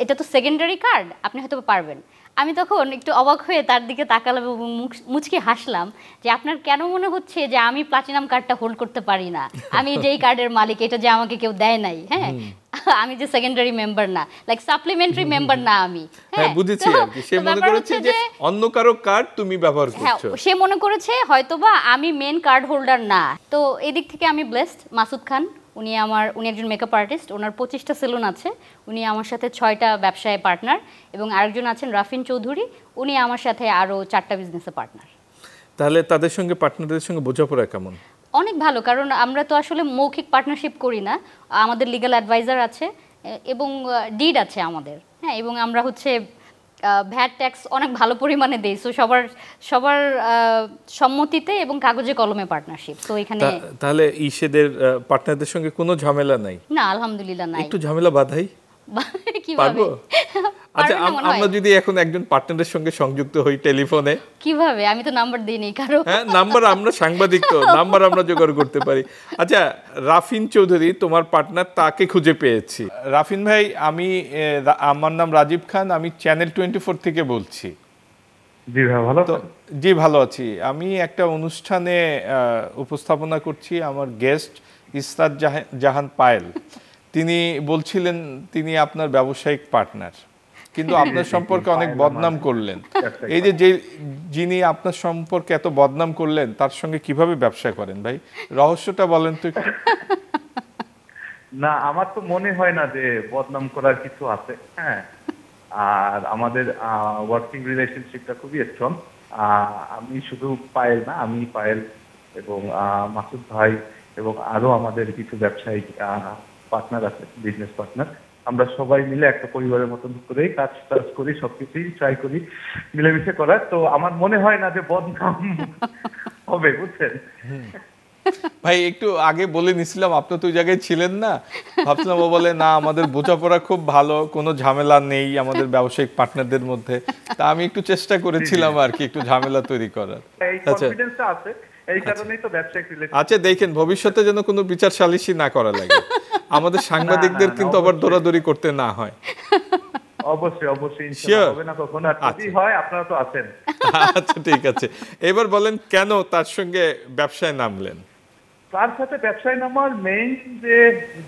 এটা তো সেকেন্ডারি কার্ড, আপনি হয়তো পারবেন। আমি তখন একটু অবাক হয়ে তার দিকে তাকালাম এবং মুচকি হাসলাম যে আপনার কেন মনে হচ্ছে যে আমি প্লাটিনাম কার্ডটা হোল্ড করতে পারি না, আমি যেই কার্ডের মালিক এটা যে আমাকে কেউ দেয় নাই, হ্যাঁ আমি যে সেকেন্ডারি মেম্বার না, লাইক সাপ্লিমেন্টারি মেম্বার না আমি। হ্যাঁ বুঝেছি আর কি, সে মনে করেছে যে অন্য কারো কার্ড তুমি ব্যবহার করছো। সে মনে করেছে হয়তোবা আমি মেন কার্ড হোল্ডার না। তো এদিক থেকে আমি ব্লেসড। মাসুদ খান উনি একজন মেকআপ আর্টিস্ট, ওনার 25টা সেলুন আছে, উনি আমার সাথে 6টা ব্যবসায় পার্টনার, এবং আরেকজন আছেন রাফিন চৌধুরী, উনি আমার সাথে আরও 4টা বিজনেসে পার্টনার। তাহলে তাদের সঙ্গে পার্টনারদের সঙ্গে বোঝাপড়া কেমন? অনেক ভালো, কারণ আমরা তো আসলে মৌখিক পার্টনারশিপ করি না, আমাদের লিগ্যাল অ্যাডভাইজার আছে এবং ডিড আছে আমাদের, হ্যাঁ, এবং আমরা হচ্ছে ভ্যাট ট্যাক্স অনেক ভালো পরিমাণে দেই। সো সবার সম্মতিতে এবং কাগজে কলমে পার্টনারশিপ। তো এখানে তাহলে ইসেদের পার্টনারদের সঙ্গে কোনো ঝামেলা নাই? না, আলহামদুলিল্লাহ নাই। একটু ঝামেলা বাধাই কিভাবে? আচ্ছা, আমরা যদি এখন একজন পার্টনারের সঙ্গে সংযুক্ত হই টেলিফোনে, কিভাবে? আমি তো নাম্বার দিইনি কারো। হ্যাঁ, নাম্বার আমরা সাংবাদিক, তো নাম্বার আমরা জোগাড় করতে পারি। আচ্ছা, রাফিন চৌধুরী তোমার পার্টনার, তাকে খুঁজে পেয়েছি। রাফিন ভাই, আমার নাম রাজীব খান, আমি চ্যানেল 24 থেকে বলছি। জি ভাই, ভালো তো? জি ভালো আছি। আমি একটা অনুষ্ঠানে উপস্থাপনা করছি, আমার গেস্ট ইসরাত জাহান পায়েল। তিনি বলছিলেন তিনি আপনার ব্যবসায়িক পার্টনার, কিন্তু আপনার সম্পর্কে অনেক বদনাম করলেন। এই যে যিনি আপনার সম্পর্কে এত বদনাম করলেন, তার সঙ্গে কিভাবে ব্যবসা করেন ভাই? রহস্যটা বলেন তো একটু। না, আমার তো মনে হয় না যে বদনাম করার কিছু আছে। হ্যাঁ, আর আমাদের ওয়ার্কিং রিলেশনশিপটা খুবই স্ট্রং। আমি শুধু পায়েল না, আমি পায়েল এবং মাসুদ ভাই এবং আরো আমাদের কিছু ব্যবসায়িক পার্টনার আছে, বিজনেস পার্টনার, আমরা সবাই মিলে একটা পরিবারের মতন করেই কাজ করি, সবকিছুই ট্রাই করি মিলেমিশে করার। তো আমার মনে হয় না যে বদনাম হবে, বুঝছেন ভাই? একটু আগে বলে নিছিলাম, আপনি তো ওই জায়গায় ছিলেন না, ভাবছিলাম ও বলে না আমাদের বোঝাপড়া খুব ভালো, কোনো ঝামেলা নেই আমাদের ব্যবসায়িক পার্টনারদের মধ্যে। তা আমি একটু চেষ্টা করেছিলাম আর কি, একটু ঝামেলা তৈরি করার। আচ্ছা, দেখেন ভবিষ্যতে যেন কোনো বিচার সালিসি না করা লাগে, আমাদের সাংবাদিকদের কিন্তু আবার দৌড়াদৌড়ি করতে না হয়। অবশ্যই অবশ্যই, ইনশাআল্লাহ হবে না কখনো, আর যদি হয় আপনারা তো আছেন। আচ্ছা ঠিক আছে, এবার বলেন কেন তার সঙ্গে ব্যবসায় নামলেন? তার সাথে ব্যবসায় নামার মেইন যে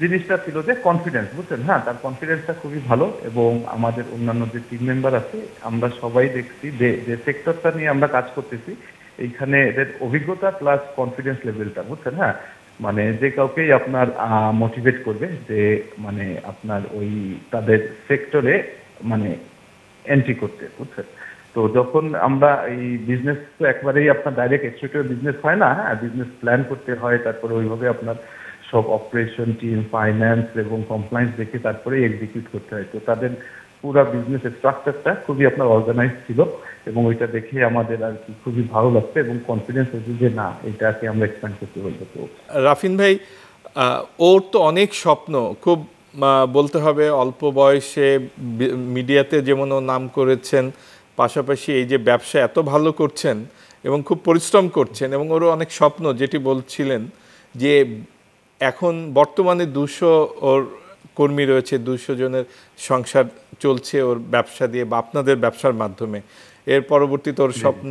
জিনিসটা ছিল যে কনফিডেন্স, বুঝছেন? হ্যাঁ, তার কনফিডেন্সটা খুবই ভালো, এবং আমাদের অন্যান্য যে টিম মেম্বার আছে আমরা সবাই দেখছি যে সেক্টরটা নিয়ে আমরা কাজ করতেছি, এইখানে এদের অভিজ্ঞতা প্লাস কনফিডেন্স লেভেলটা, বুঝছেন? হ্যাঁ, মানে যে কাউকেই আপনার মোটিভেট করবে যে মানে আপনার ওই তাদের সেক্টরে মানে এন্ট্রি করতে, বুঝছেন? তো যখন আমরা এই বিজনেস তো একবারেই আপনার ডাইরেক্ট এক্সট্রিক্ট বিজনেস হয় না, হ্যাঁ, বিজনেস প্ল্যান করতে হয়, তারপরে ওইভাবে আপনার সব অপারেশন টিম, ফাইন্যান্স এবং কমপ্লায়েন্স দেখে তারপরে এক্সিকিউট করতে হয়। তো তাদের পুরো বিজনেস স্ট্রাকচারটা খুবই আপনার অর্গানাইজ ছিল, এবং ওইটা দেখে আমাদের আর কি খুবই ভালো লাগছে এবং কনফিডেন্স হয়েছে যে না, এটাকে আমরা এক্সপ্যান্ড করতে বলবো। তো রাফিন ভাই, ওর তো অনেক স্বপ্ন, খুব বলতে হবে অল্প বয়সে মিডিয়াতে যেমন ও নাম করেছেন, পাশাপাশি এই যে ব্যবসা এত ভালো করছেন এবং খুব পরিশ্রম করছেন, এবং ওরও অনেক স্বপ্ন, যেটি বলছিলেন যে এখন বর্তমানে 200 ওর কর্মী রয়েছে, 200 জনের সংসার চলছে ওর ব্যবসা দিয়ে বা আপনাদের ব্যবসার মাধ্যমে। এর পরবর্তীতে ওর স্বপ্ন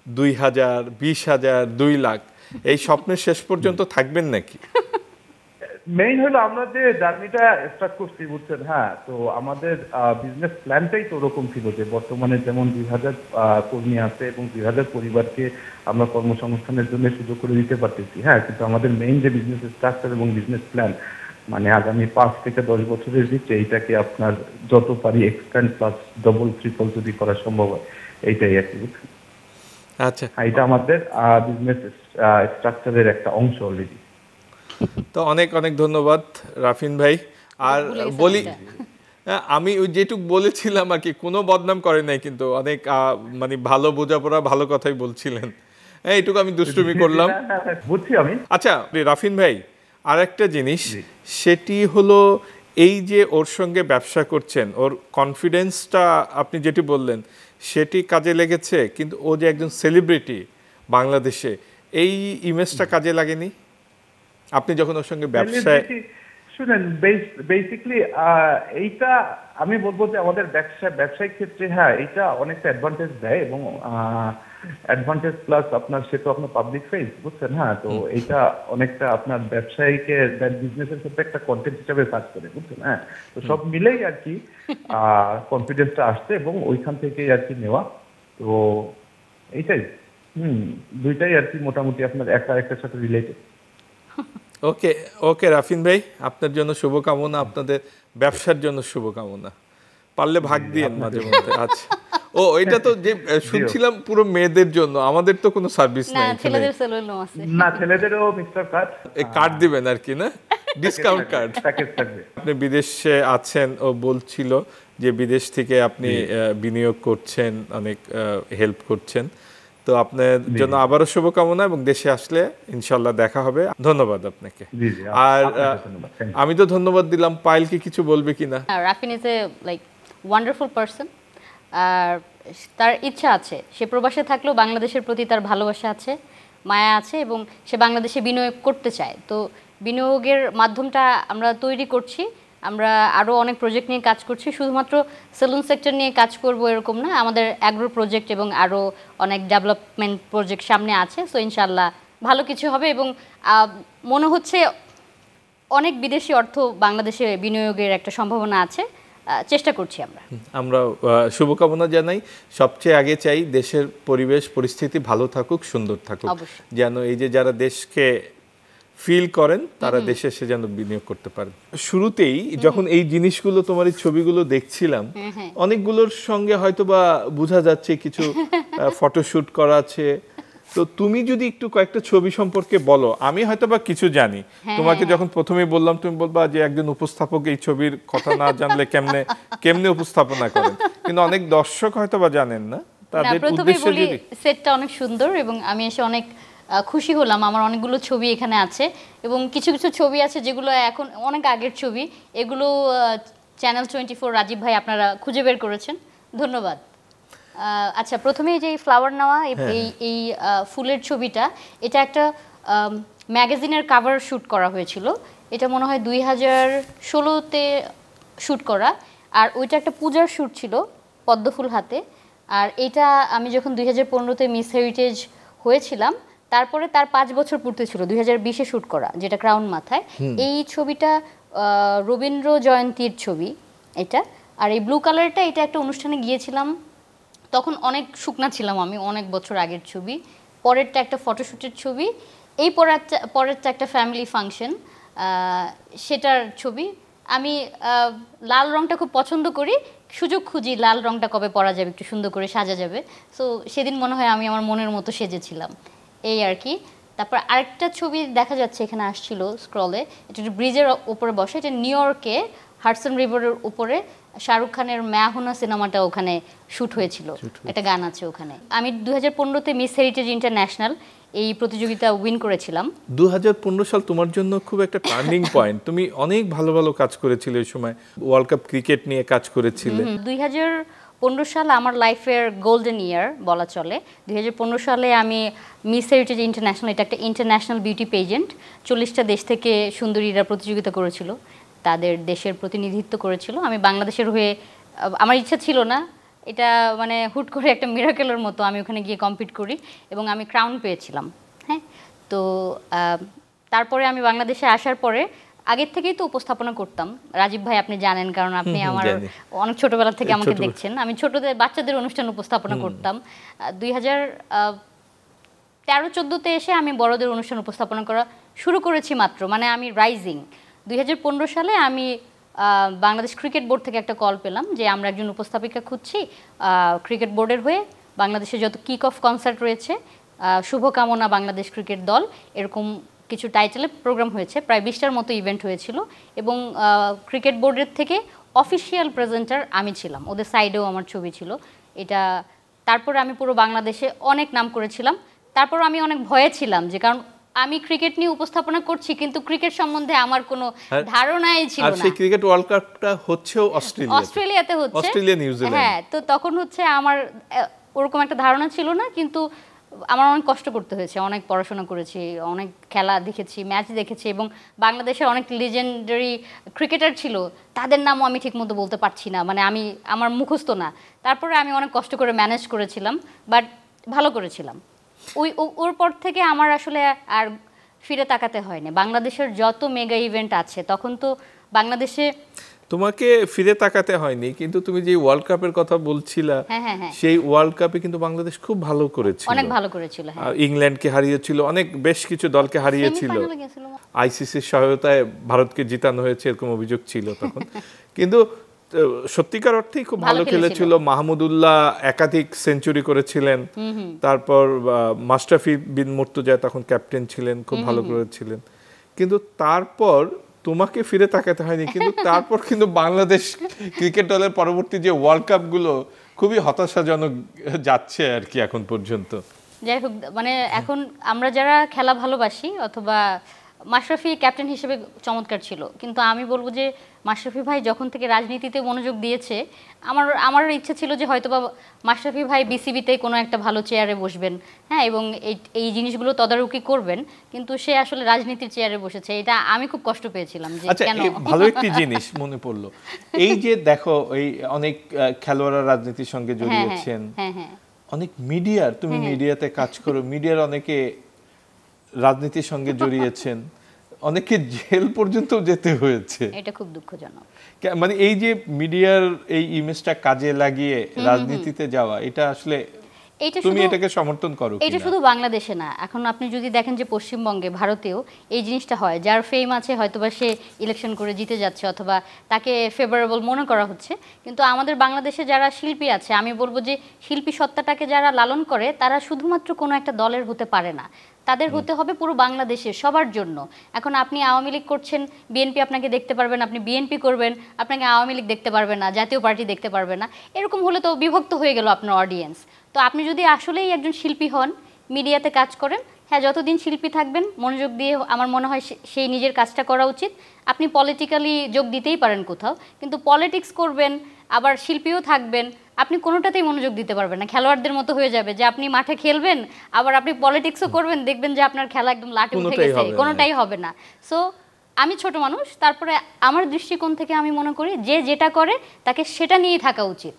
2000, 20,000, 2 লাখ। এই স্বপ্নের শেষ পর্যন্ত থাকবেন নাকি? মেইন হলো আমরা যে জার্নিটা স্টার্ট করছি, বুঝছেন? হ্যাঁ, তো আমাদের বিজনেস প্ল্যানটাই তো ওরকম ছিল যে বর্তমানে যেমন 2000 কর্মী আছে এবং 2000 পরিবারকে আমরা কর্মসংস্থানের জন্য সুযোগ করে দিতে পারতেছি। হ্যাঁ, কিন্তু আমাদের মেইন যে বিজনেস স্ট্রাকচার এবং বিজনেস প্ল্যান, মানে আগামী 5 থেকে 10 বছরের দিকে এইটাকে আপনার যত পারি এক্সপ্যান্ড প্লাস ডবল ট্রিপল যদি করা সম্ভব হয়, এইটাই আর কি। আচ্ছা, এটা আমাদের বিজনেস স্ট্রাকচারের একটা অংশ অলরেডি। তো অনেক অনেক ধন্যবাদ রাফিন ভাই। আর বলি, আমি ওই যেটুক বলেছিলাম আর কি, কোনো বদনাম করে নাই, কিন্তু অনেক মানে ভালো বোঝাপড়া, ভালো কথাই বলছিলেন। এইটুকু আমি দুষ্টুমি করলাম, বুঝছি আমি। আচ্ছা রাফিন ভাই, আর একটা জিনিস, সেটি হলো এই যে ওর সঙ্গে ব্যবসা করছেন, ওর কনফিডেন্সটা আপনি যেটি বললেন সেটি কাজে লেগেছে, কিন্তু ও যে একজন সেলিব্রিটি বাংলাদেশে, এই ইমেজটা কাজে লাগেনি আপনি যখন ওর সঙ্গে ব্যবসায়? শুনেন, বেসিক্যালি এইটা আমি বলবো যে আমাদের ব্যবসায়িক ক্ষেত্রে হ্যাঁ এইটা অনেকটা অ্যাডভান্টেজ দেয়, এবং অ্যাডভান্টেজ প্লাস আপনার সে তো আপনার পাবলিক ফেস, বুঝছেন? হ্যাঁ, তো এইটা অনেকটা আপনার ব্যবসায়ীকে বিজনেসের ক্ষেত্রে একটা কন্টেন্ট হিসাবে কাজ করে, বুঝছেন? হ্যাঁ, তো সব মিলেই আর কি কনফিডেন্সটা আসছে এবং ওইখান থেকেই আর কি নেওয়া। তো এইটাই দুইটাই আর কি মোটামুটি আপনার একটা একটার সাথে রিলেটেড। ওকে ওকে রাফিন ভাই, আপনার জন্য শুভকামনা, আপনাদের ব্যবসার জন্য শুভকামনা। পারলে ভাগ দিয়েন মাঝে মধ্যে। আচ্ছা, ও এটা তো যে শুনছিলাম পুরো মেয়েদের জন্য, আমাদের তো কোনো সার্ভিস না, নাই। ছেলেদের সেলুনও আছে। না, ছেলেদেরও মিস্টার কার্ড, কার্ড দিবেন আর কি, না ডিসকাউন্ট কার্ড। প্যাকেজ থাকবে। আপনি বিদেশে আছেন, ও বলছিল যে বিদেশ থেকে আপনি বিনিয়োগ করছেন, অনেক হেল্প করছেন। তো আপনার জন্য আবারও শুভকামনা, এবং দেশে আসলে ইনশাল্লাহ দেখা হবে। ধন্যবাদ আপনাকে। আর আমি তো ধন্যবাদ দিলাম, পায়েল কি কিছু বলবে কিনা? Rafin is a like wonderful person. আর তার ইচ্ছা আছে, সে প্রবাসে থাকলেও বাংলাদেশের প্রতি তার ভালোবাসা আছে, মায়া আছে, এবং সে বাংলাদেশে বিনিয়োগ করতে চায়। তো বিনিয়োগের মাধ্যমটা আমরা তৈরি করছি। আমরা আরও অনেক প্রজেক্ট নিয়ে কাজ করছি, শুধুমাত্র সেলুন সেক্টর নিয়ে কাজ করব এরকম না, আমাদের অ্যাগ্রো প্রজেক্ট এবং আরও অনেক ডেভেলপমেন্ট প্রজেক্ট সামনে আছে। সো ইনশাআল্লাহ ভালো কিছু হবে, এবং মনে হচ্ছে অনেক বিদেশি অর্থ বাংলাদেশে বিনিয়োগের একটা সম্ভাবনা আছে। চেষ্টা করছি আমরা শুভকামনা জানাই। সবচেয়ে আগে চাই দেশের পরিবেশ পরিস্থিতি ভালো থাকুক, সুন্দর থাকুক, যেন এই যে যারা দেশকে ফিল করেন তারা দেশে এসে যেন বিনিয়োগ করতে পারেন। শুরুতেই যখন এই জিনিসগুলো, তোমার এই ছবিগুলো দেখছিলাম, অনেকগুলোর সঙ্গে হয়তো বা বোঝা যাচ্ছে কিছু ফটোশুট করা আছে। তো তুমি যদি একটু কয়েকটা ছবি সম্পর্কে বলো, আমি হয়তো বা কিছু জানি, তোমাকে যখন প্রথমে বললাম তুমি বলবা যে একজন উপস্থাপক এই ছবির কথা না জানলে কেমনে উপস্থাপনা করেন, কিন্তু অনেক দর্শক হয়তো বা জানেন না। তাদের উদ্দেশ্যে যদি সেটটা অনেক সুন্দর, এবং আমি এসে অনেক খুশি হলাম। আমার অনেকগুলো ছবি এখানে আছে, এবং কিছু কিছু ছবি আছে যেগুলো এখন অনেক আগের ছবি, এগুলো চ্যানেল 24 রাজীব ভাই আপনারা খুঁজে বের করেছেন, ধন্যবাদ। আচ্ছা, প্রথমে যে ফ্লাওয়ার নেওয়া এই ফুলের ছবিটা, এটা একটা ম্যাগাজিনের কাভার শ্যুট করা হয়েছিল। এটা মনে হয় 2016-তে শ্যুট করা, আর ওইটা একটা পূজার শ্যুট ছিল পদ্মফুল হাতে। আর এটা আমি যখন 2015-তে মিস হেরিটেজ হয়েছিলাম, তারপরে তার 5 বছর পূর্তি ছিল 2020-এ শ্যুট করা, যেটা ক্রাউন মাথায়। এই ছবিটা রবীন্দ্র জয়ন্তীর ছবি এটা। আর এই ব্লু কালারটা, এটা একটা অনুষ্ঠানে গিয়েছিলাম, তখন অনেক শুকনা ছিলাম আমি, অনেক বছর আগের ছবি। পরেরটা একটা ফটোশ্যুটের ছবি, এই পরেরটা একটা ফ্যামিলি ফাংশন, সেটার ছবি। আমি লাল রংটা খুব পছন্দ করি, সুযোগ খুঁজি লাল রংটা কবে পরা যাবে, একটু সুন্দর করে সাজা যাবে। সো সেদিন মনে হয় আমি আমার মনের মতো সেজেছিলাম, এই আর কি। তারপর আরেকটা ছবি দেখা যাচ্ছে এখানে আসছিল স্ক্রলে, এটা একটা ব্রিজের উপরে বসে, এটা নিউ ইয়র্কে হাডসন রিভারের উপরে শাহরুখ খানের ম্যাহুনা সিনেমাটা ওখানে শ্যুট হয়েছিল, একটা গান আছে ওখানে। আমি 2015-তে মিস হেরিটেজ ইন্টারন্যাশনাল এই প্রতিযোগিতা উইন করেছিলাম। 2015 সাল তোমার জন্য খুব একটা টার্নিং পয়েন্ট, তুমি অনেক ভালো ভালো কাজ করেছিলে ওই সময়, ওয়ার্ল্ড কাপ ক্রিকেট নিয়ে কাজ করেছিলে। 2015 সাল আমার লাইফের গোল্ডেন ইয়ার বলা চলে। 2015 সালে আমি মিস হেরিটেজ ইন্টারন্যাশনাল, এটা একটা ইন্টারন্যাশনাল বিউটি পেজেন্ট, 40টা দেশ থেকে সুন্দরীরা প্রতিযোগিতা করেছিল, তাদের দেশের প্রতিনিধিত্ব করেছিল। আমি বাংলাদেশের হয়ে, আমার ইচ্ছা ছিল না, এটা মানে হুট করে একটা মিরাকেলের মতো আমি ওখানে গিয়ে কম্পিট করি, এবং আমি ক্রাউন পেয়েছিলাম। হ্যাঁ, তো তারপরে আমি বাংলাদেশে আসার পরে আগের থেকেই তো উপস্থাপনা করতাম, রাজীব ভাই আপনি জানেন, কারণ আপনি আমার অনেক ছোটবেলা থেকে আমাকে দেখছেন। আমি বাচ্চাদের অনুষ্ঠান উপস্থাপনা করতাম। 2013-14-তে এসে আমি বড়দের অনুষ্ঠান উপস্থাপনা করা শুরু করেছি মাত্র, মানে আমি রাইজিং। 2015 সালে আমি বাংলাদেশ ক্রিকেট বোর্ড থেকে একটা কল পেলাম যে আমরা একজন উপস্থাপিকা খুঁজছি ক্রিকেট বোর্ডের হয়ে, বাংলাদেশে যত কিক অফ কনসার্ট রয়েছে, শুভকামনা বাংলাদেশ ক্রিকেট দল, এরকম কিছু টাইটেলে প্রোগ্রাম হয়েছে, প্রায় 20টার মতো ইভেন্ট হয়েছিল, এবং ক্রিকেট বোর্ডের থেকে অফিসিয়াল প্রেজেন্টার আমি ছিলাম, ওদের সাইডেও আমার ছবি ছিল এটা। তারপরে আমি পুরো বাংলাদেশে অনেক নাম করেছিলাম। তারপর আমি অনেক ভয়ে ছিলাম, যে কারণ আমি ক্রিকেট নিয়ে উপস্থাপনা করছি, কিন্তু ক্রিকেট সম্বন্ধে আমার কোনো ধারণাই ছিল না। আর সেই ক্রিকেট ওয়ার্ল্ড কাপটা হচ্ছে অস্ট্রেলিয়াতে হচ্ছে, অস্ট্রেলিয়া নিউজিল্যান্ড। হ্যাঁ, তো তখন হচ্ছে আমার ওরকম একটা ধারণা ছিল না, কিন্তু আমার অনেক কষ্ট করতে হয়েছে, অনেক পড়াশোনা করেছি, অনেক খেলা দেখেছি, ম্যাচ দেখেছি, এবং বাংলাদেশের অনেক লিজেন্ডারি ক্রিকেটার ছিল, তাদের নামও আমি ঠিকমতো বলতে পারছি না, মানে আমার মুখস্থ না। তারপরে আমি অনেক কষ্ট করে ম্যানেজ করেছিলাম, বাট ভালো করেছিলাম। ওর পর থেকে আমার আসলে আর ফিরে তাকাতে হয়নি। বাংলাদেশের যত মেগা ইভেন্ট আছে তখন তো বাংলাদেশে তোমাকে ফিরে তাকাতে হয়নি, কিন্তু তুমি যে ওয়ার্ল্ড কাপের কথা বলছিলা, সেই ওয়ার্ল্ড কাপে কিন্তু বাংলাদেশ খুব ভালো করেছিল, অনেক ভালো করেছিল। ইংল্যান্ডকে হারিয়েছিল, অনেক বেশ কিছু দলকে হারিয়েছিল, আইসিসির সহায়তায় ভারতকে জিতানো হয়েছে এরকম অভিযোগ ছিল তখন। কিন্তু সত্যিকার অর্থেই খুব ভালো খেলেছিল। মাহমুদুল্লাহ একাধিক সেঞ্চুরি করেছিলেন, তারপর মাশরাফি বিন মুর্তজা তখন ক্যাপ্টেন ছিলেন, খুব ভালো করেছিলেন। কিন্তু তারপর তোমাকে ফিরে তাকাতে হয়নি, কিন্তু তারপর কিন্তু বাংলাদেশ ক্রিকেট দলের পরবর্তী যে ওয়ার্ল্ড কাপগুলো খুবই হতাশাজনক যাচ্ছে আর কি এখন পর্যন্ত। যাই হোক, মানে এখন আমরা যারা খেলা ভালোবাসি, অথবা মাশরাফি ক্যাপ্টেন হিসেবে চমৎকার ছিল, কিন্তু আমি বলবো যে মাশরাফি ভাই যখন থেকে রাজনীতিতে মনোযোগ দিয়েছে, আমার ইচ্ছা ছিল যে হয়তোবা মাশরাফি ভাই বিসিবিতে কোনো একটা ভালো চেয়ারে বসবেন, হ্যাঁ, এবং এই জিনিসগুলো তদারকি করবেন, কিন্তু সে আসলে রাজনীতির চেয়ারে বসেছে। এটা আমি খুব কষ্ট পেয়েছিলাম যে কেন। ভালো একটি জিনিস মনে পড়লো, এই যে দেখো এই অনেক খেলোয়াড়রা রাজনীতির সঙ্গে জড়িয়েছেন, অনেক মিডিয়ার, তুমি মিডিয়াতে কাজ করো, মিডিয়ার অনেকে রাজনীতির সঙ্গে জড়িয়েছেন, অনেকে জেল পর্যন্ত যেতে হয়েছে। এটা খুব দুঃখজনক। মানে এই যে মিডিয়ার এই ইমেজটা কাজে লাগিয়ে রাজনীতিতে যাওয়া, এটা আসলে তুমি এটাকে সমর্থন করো? এটা শুধু বাংলাদেশে না, এখন আপনি যদি দেখেন যে পশ্চিমবঙ্গে, ভারতেও এই জিনিসটা হয়। যার ফেম আছে হয়তোবা সে ইলেকশন করে জিতে যাচ্ছে, অথবা তাকে ফেভারেবল মনে করা হচ্ছে, কিন্তু আমাদের বাংলাদেশে যারা শিল্পী আছে, আমি বলবো যে শিল্পী সত্তাটাকে যারা লালন করে, তারা শুধুমাত্র কোনো একটা দলের হতে পারে না, তাদের হতে হবে পুরো বাংলাদেশের সবার জন্য। এখন আপনি আওয়ামী লীগ করছেন, বিএনপি আপনাকে দেখতে পারবেন, আপনি বিএনপি করবেন, আপনাকে আওয়ামী লীগ দেখতে পারবে না, জাতীয় পার্টি দেখতে পারবে না। এরকম হলে তো বিভক্ত হয়ে গেল আপনার অডিয়েন্স। তো আপনি যদি আসলেই একজন শিল্পী হন, মিডিয়াতে কাজ করেন, হ্যাঁ, যতদিন শিল্পী থাকবেন মনোযোগ দিয়ে, আমার মনে হয় সেই নিজের কাজটা করা উচিত। আপনি পলিটিক্যালি যোগ দিতেই পারেন কোথাও, কিন্তু পলিটিক্স করবেন আবার শিল্পীও থাকবেন, আপনি কোনোটাতেই মনোযোগ দিতে পারবেন না। খেলোয়াড়দের মতো হয়ে যাবে যে আপনি মাঠে খেলবেন, আবার আপনি পলিটিক্সও করবেন, দেখবেন যে আপনার খেলা একদম লাটে উঠে গেছে, কোনোটাই হবে না। সো আমি ছোট মানুষ, তারপরে আমার দৃষ্টিকোণ থেকে আমি মনে করি যে যেটা করে তাকে সেটা নিয়েই থাকা উচিত,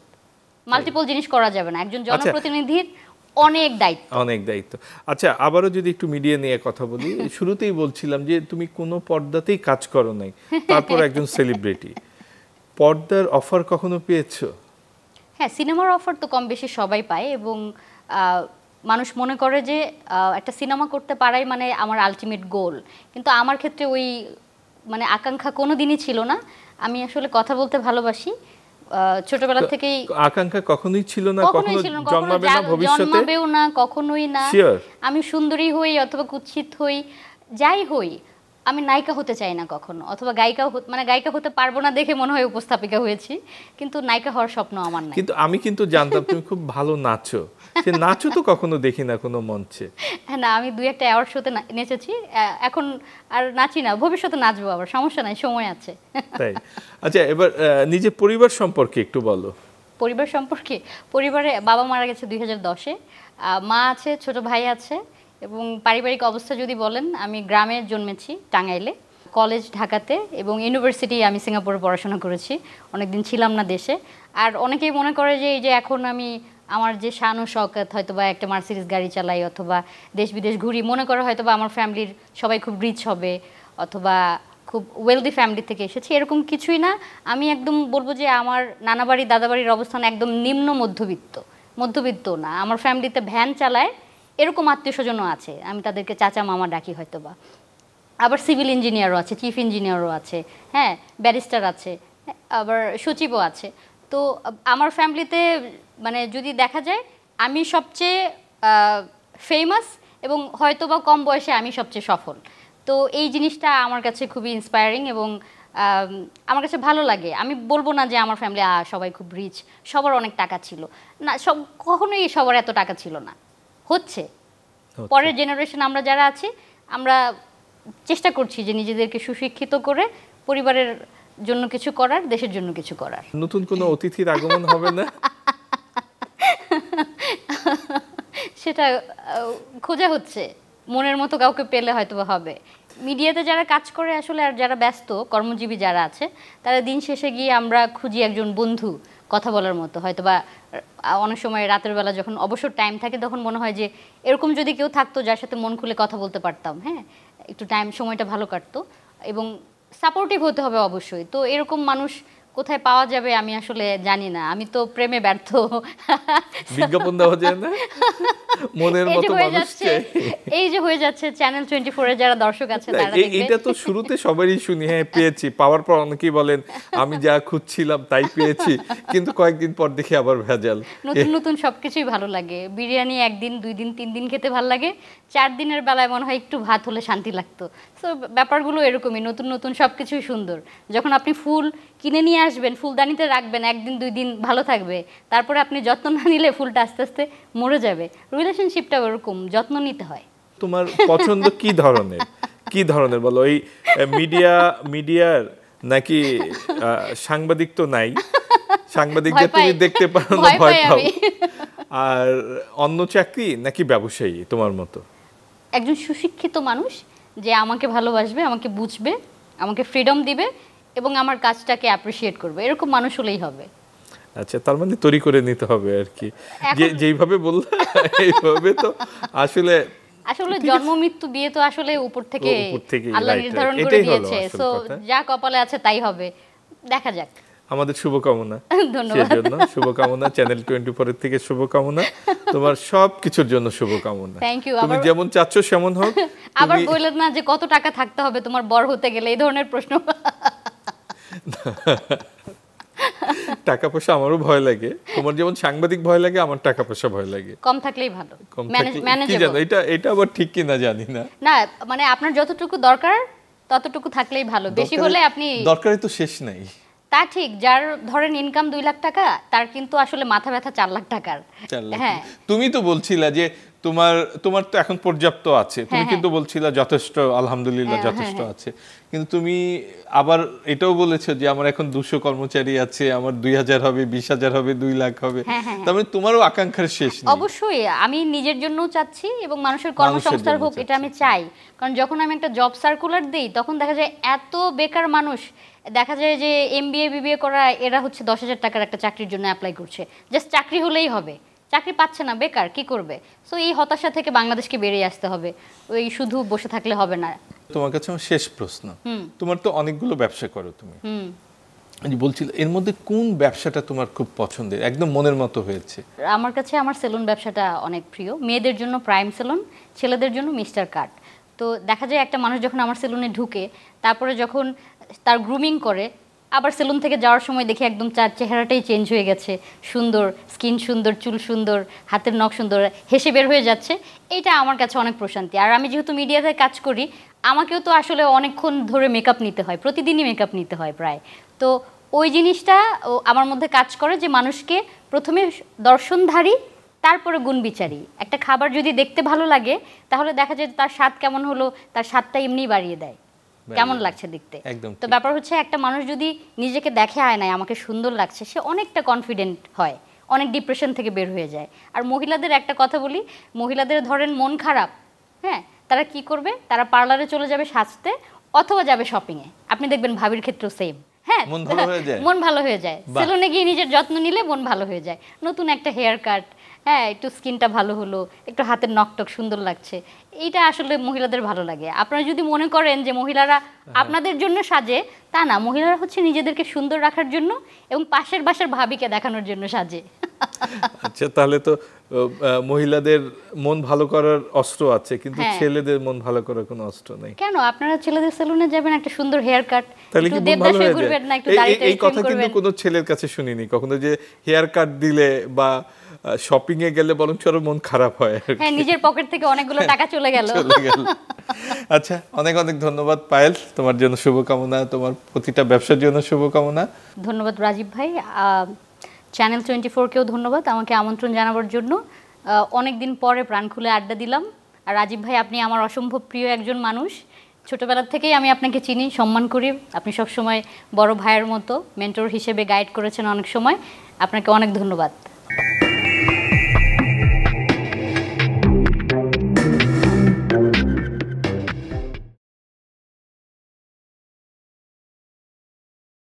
মাল্টিপল জিনিস করা যাবে না। একজন জনপ্রতিনিধির অনেক দায়িত্ব। আচ্ছা, আবারও যদি একটু মিডিয়া নিয়ে কথা বলি, শুরুতেই বলছিলাম যে তুমি কোনো পর্দাতেই কাজ করো নাই, তারপর একজন সেলিব্রিটি, পর্দার অফার কখনো পেয়েছো? হ্যাঁ, সিনেমার অফার তো কম বেশি সবাই পায়, এবং মানুষ মনে করে যে একটা সিনেমা করতে পারাই মানে আমার আলটিমেট গোল, কিন্তু আমার ক্ষেত্রে ওই মানে আকাঙ্ক্ষা কোনো দিনই ছিল না। আমি আসলে কথা বলতে ভালোবাসি, ছোটবেলা থেকেই আকাঙ্ক্ষা কখনোই ছিল না, কখনো জন্মাবে না, ভবিষ্যতে জন্মাবেও না, কখনোই না। আমি সুন্দরী হই অথবা কুৎসিত হই, যাই হই, আমি নায়িকা হতে চাই না কখনো, অথবা গায়িকা হতে পারবো না দেখে মনে হয় উপস্থাপিকা হয়েছি, কিন্তু নায়িকা হওয়ার স্বপ্ন আমার নাই। কিন্তু আমি কিন্তু জানতাম তুমি খুব ভালো নাচো, সে নাচো তো কখনো দেখি না কোনো মঞ্চে। হ্যাঁ, না, আমি 2-1টা অ্যাওয়ার্ড শোতে নেচেছি, এখন আর নাচি না, ভবিষ্যতে নাচবো, আবার সমস্যা নাই, সময় আছে। তাই? আচ্ছা, এবার নিজের পরিবার সম্পর্কে একটু বলো। পরিবার সম্পর্কে, পরিবারে বাবা মারা গেছে 2010-এ, মা আছে, ছোট ভাই আছে, এবং পারিবারিক অবস্থা যদি বলেন, আমি গ্রামে জন্মেছি, টাঙ্গাইলে, কলেজ ঢাকাতে, এবং ইউনিভার্সিটি আমি সিঙ্গাপুরে পড়াশোনা করেছি, অনেকদিন ছিলাম না দেশে। আর অনেকেই মনে করে যে এই যে এখন আমি আমার যে শান ও শওকত, হয়তো বা একটা মার্সিডিজ গাড়ি চালাই, অথবা দেশ বিদেশ ঘুরি, মনে করে হয়তো বা আমার ফ্যামিলির সবাই খুব রিচ হবে, অথবা খুব ওয়েলদি ফ্যামিলি থেকে এসেছি, এরকম কিছুই না। আমি একদম বলবো যে আমার নানা বাড়ি দাদা বাড়ির অবস্থান একদম নিম্ন মধ্যবিত্ত না। আমার ফ্যামিলিতে ভ্যান চালায় এরকম আত্মীয় স্বজনও আছে, আমি তাদেরকে চাচা মামা ডাকি হয়তো বা। আবার সিভিল ইঞ্জিনিয়ারও আছে, চিফ ইঞ্জিনিয়ারও আছে, হ্যাঁ, ব্যারিস্টার আছে, আবার সচিবও আছে। তো আমার ফ্যামিলিতে মানে যদি দেখা যায় আমি সবচেয়ে ফেমাস, এবং হয়তো বা কম বয়সে আমি সবচেয়ে সফল। তো এই জিনিসটা আমার কাছে খুবই ইন্সপায়ারিং, এবং আমার কাছে ভালো লাগে। আমি বলবো না যে আমার ফ্যামিলি সবাই খুব রিচ, সবার অনেক টাকা ছিল না, কখনোই সবার এত টাকা ছিল না, হচ্ছে পরের জেনারেশন আমরা যারা আছি, আমরা চেষ্টা করছি যে নিজেদেরকে সুশিক্ষিত করে পরিবারের জন্য কিছু করার, দেশের জন্য কিছু করার। নতুন কোনো অতিথির আগমন হবে না? সেটা খোঁজা হচ্ছে, মনের মতো কাউকে পেলে হয়তো হবে। মিডিয়াতে যারা কাজ করে আসলে, আর যারা ব্যস্ত কর্মজীবী যারা আছে, তারা দিন শেষে গিয়ে আমরা খুঁজি একজন বন্ধু কথা বলার মতো। হয়তো বা অনেক সময় রাতের বেলা যখন অবসর টাইম থাকে তখন মনে হয় যে এরকম যদি কেউ থাকতো যার সাথে মন খুলে কথা বলতে পারতাম, হ্যাঁ, একটু সময়টা ভালো কাটতো। এবং সাপোর্টিভ হতে হবে অবশ্যই। তো এরকম মানুষ কোথায় পাওয়া যাবে আমি আসলে জানি না, আমি তো প্রেমে ব্যর্থ। বিজ্ঞাপন দেওয়া যায় না মনের মতো মানুষকে। এই যে হয়ে যাচ্ছে চ্যানেল 24 এর যারা দর্শক আছে তারা দেখবে। এটা তো শুরুতে সবারই শুনি, হ্যাঁ পেয়েছি, পাওয়ার পর অনেকেই বলেন আমি যা খুঁজছিলাম তাই পেয়েছি, কিন্তু কয়েকদিন পর দেখি আবার ভেজাল। নতুন নতুন সবকিছুই ভালো লাগে। বিরিয়ানি 1 দিন 2 দিন 3 দিন খেতে ভালো লাগে, 4 দিনের বেলায় মনে হয় একটু ভাত হলে শান্তি লাগতো। সো ব্যাপারগুলো এরকমই, নতুন নতুন সবকিছুই সুন্দর। যখন আপনি ফুল কিনে নিয়ে আসবেন, ফুলদানিতে রাখবেন, 1 দিন 2 দিন ভালো থাকবে, তারপরে আপনি যত্ন না নিলে ফুলটা আস্তে আস্তে মরে যাবে। রিলেশনশিপটা ওরকম, যত্ন নিতে হয়। তোমার পছন্দ কি ধরনের, কি ধরনের বলো? এই মিডিয়ার নাকি সাংবাদিক? তো নাই, সাংবাদিকদের তুমি দেখতে পারো না, ভয় পাও। আর অন্য চাকরি নাকি ব্যবসায়ী তোমার মতো? একজন সুশিক্ষিত মানুষ যে আমাকে ভালোবাসবে, আমাকে বুঝবে, আমাকে ফ্রিডম দিবে এবং আমার কাজটাকে অ্যাপ্রিশিয়েট করবে, এরকম মানুষ হলেই হবে। আচ্ছা, তার মানে তৈরি করে নিতে হবে আর কি, যেইভাবে বললে এইভাবে তো আসলে জন্ম মৃত্যু বিয়ে তো আসলে উপর থেকে আল্লাহ নির্ধারণ করে দিয়েছে। সো যা কপালে আছে তাই হবে, দেখা যাক। আমাদের শুভকামনা। ধন্যবাদ। সেজন্য শুভকামনা, চ্যানেল 24 এর থেকে শুভকামনা, তোমার সব কিছুর জন্য শুভকামনা। Thank you. তুমি যেমন চাচ্ছ সেমন হোক। আবার বললেন না যে কত টাকা থাকতে হবে তোমার বড় হতে গেলে, এই ধরনের প্রশ্ন। টাকা পয়সা আমারও ভয় লাগে, তোমার যেমন সাংবাদিক ভয় লাগে, আমার টাকা পয়সা ভয় লাগে। কম থাকলেই ভালো, ম্যানেজেবল। এটা আবার ঠিক কি না জানি না। না মানে আপনার যতটুকু দরকার ততটুকু থাকলেই ভালো, বেশি হলে আপনি দরকারই তো শেষ নাই। তা ঠিক, যার ধরেন ইনকাম 2 লাখ টাকা তার কিন্তু আসলে মাথা ব্যথা 4 লাখ টাকার। হ্যাঁ, তুমি তো বলছিলা যে তোমার তো এখন পর্যাপ্ত আছে, তুমি কিন্তু বলছিলা যথেষ্ট, আলহামদুলিল্লাহ যথেষ্ট আছে, কিন্তু তুমি আবার এটাও বলেছো যে আমার এখন 200 কর্মচারী আছে, আমার 2000 হবে, 20,000 হবে, 2 লাখ হবে। তার মানে তোমারও আকাঙ্ক্ষার শেষ নেই। অবশ্যই আমি নিজের জন্যও চাচ্ছি এবং মানুষের কর্মসংস্থান হোক, এটা আমি চাই। কারণ যখন আমি একটা জব সার্কুলার দেই তখন দেখা যায় এত বেকার মানুষ, দেখা যায় যে MBA BBA করা এরা হচ্ছে 10,000 টাকার একটা চাকরির জন্য অ্যাপ্লাই করছে, জাস্ট চাকরি হলেই হবে, চাকরি পাচ্ছে না, বেকার, কি করবে? সো এই হতাশা থেকে বাংলাদেশকে বেরিয়ে আসতে হবে, ওই শুধু বসে থাকলে হবে না। তোমার কাছে আমার শেষ প্রশ্ন, তোমার তো অনেকগুলো ব্যবসা করো তুমি, বলছিল এর মধ্যে কোন ব্যবসাটা তোমার খুব পছন্দের, একদম মনের মতো হয়েছে? আমার কাছে আমার সেলুন ব্যবসাটা অনেক প্রিয়। মেয়েদের জন্য প্রাইম সেলুন, ছেলেদের জন্য মিস্টার কাট। তো দেখা যায় একটা মানুষ যখন আমার সেলুনে ঢুকে, তারপরে যখন তার গ্রুমিং করে, আবার সেলুন থেকে যাওয়ার সময় দেখি একদম তার চেহারাটাই চেঞ্জ হয়ে গেছে, সুন্দর স্কিন, সুন্দর চুল, সুন্দর হাতের নখ, সুন্দর হেসে বের হয়ে যাচ্ছে, এটা আমার কাছে অনেক প্রশান্তি। আর আমি যেহেতু মিডিয়াতে কাজ করি, আমাকেও তো আসলে অনেকক্ষণ ধরে মেকআপ নিতে হয়, প্রতিদিনই মেকআপ নিতে হয় প্রায়। তো ওই জিনিসটা আমার মধ্যে কাজ করে যে মানুষকে প্রথমে দর্শনধারী, তারপরে গুণ বিচারি। একটা খাবার যদি দেখতে ভালো লাগে তাহলে দেখা যায় তার স্বাদ কেমন হলো, তার স্বাদটা এমনি বাড়িয়ে দেয়, কেমন লাগছে দেখতে। তো ব্যাপার হচ্ছে একটা মানুষ যদি নিজেকে দেখে আয়নায় আমাকে সুন্দর লাগছে, সে অনেকটা কনফিডেন্ট হয়, অনেক ডিপ্রেশন থেকে বের হয়ে যায়। আর মহিলাদের একটা কথা বলি, মহিলাদের ধরেন মন খারাপ, হ্যাঁ, তারা কি করবে? তারা পার্লারে চলে যাবে সাজতে, অথবা যাবে শপিংয়ে। আপনি দেখবেন ভাবির ক্ষেত্রেও সেম, হ্যাঁ, মন ভালো হয়ে যায়। সেলুনে গিয়ে নিজের যত্ন নিলে মন ভালো হয়ে যায়, নতুন একটা হেয়ার কাট, হ্যাঁ, একটু স্কিনটা ভালো হলো, একটু হাতের নখটক সুন্দর লাগছে, এইটা আসলে মহিলাদের ভালো লাগে। আপনারা যদি মনে করেন যে মহিলারা আপনাদের জন্য সাজে, তা না, মহিলারা হচ্ছে নিজেদেরকে সুন্দর রাখার জন্য এবং পাশের বাসার ভাবিকে দেখানোর জন্য সাজে। আচ্ছা, তাহলে তো মহিলাদের মন ভালো করার অস্ত্র আছে, কিন্তু ছেলেদের মন ভালো করার কোনো অস্ত্র নেই। কেন? আপনারা ছেলেদের সেলুনে যাবেন, একটা সুন্দর হেয়ার কাট, তাহলে কি মন ভালো হয়ে যায়? এই কথা কিন্তু কোনো ছেলের কাছে শুনিনি কখনো যে হেয়ার কাট দিলে বা শপিং এ গেলে বরং আরো মন খারাপ হয়। হ্যাঁ, নিজের পকেট থেকে অনেকগুলো টাকা চলে গেল। আচ্ছা, অনেক অনেক ধন্যবাদ পায়েল, তোমার জন্য শুভকামনা, তোমার প্রতিটা ব্যবসার জন্য শুভকামনা। ধন্যবাদ রাজীব ভাই, চ্যানেল 24-কেও ধন্যবাদ আমাকে আমন্ত্রণ জানাবার জন্য। অনেকদিন পরে প্রাণ খুলে আড্ডা দিলাম। আর রাজীব ভাই, আপনি আমার অসম্ভব প্রিয় একজন মানুষ, ছোটবেলা থেকেই আমি আপনাকে চিনি, সম্মান করি। আপনি সবসময় বড় ভাইয়ের মতো মেন্টর হিসেবে গাইড করেছেন অনেক সময়, আপনাকে অনেক ধন্যবাদ।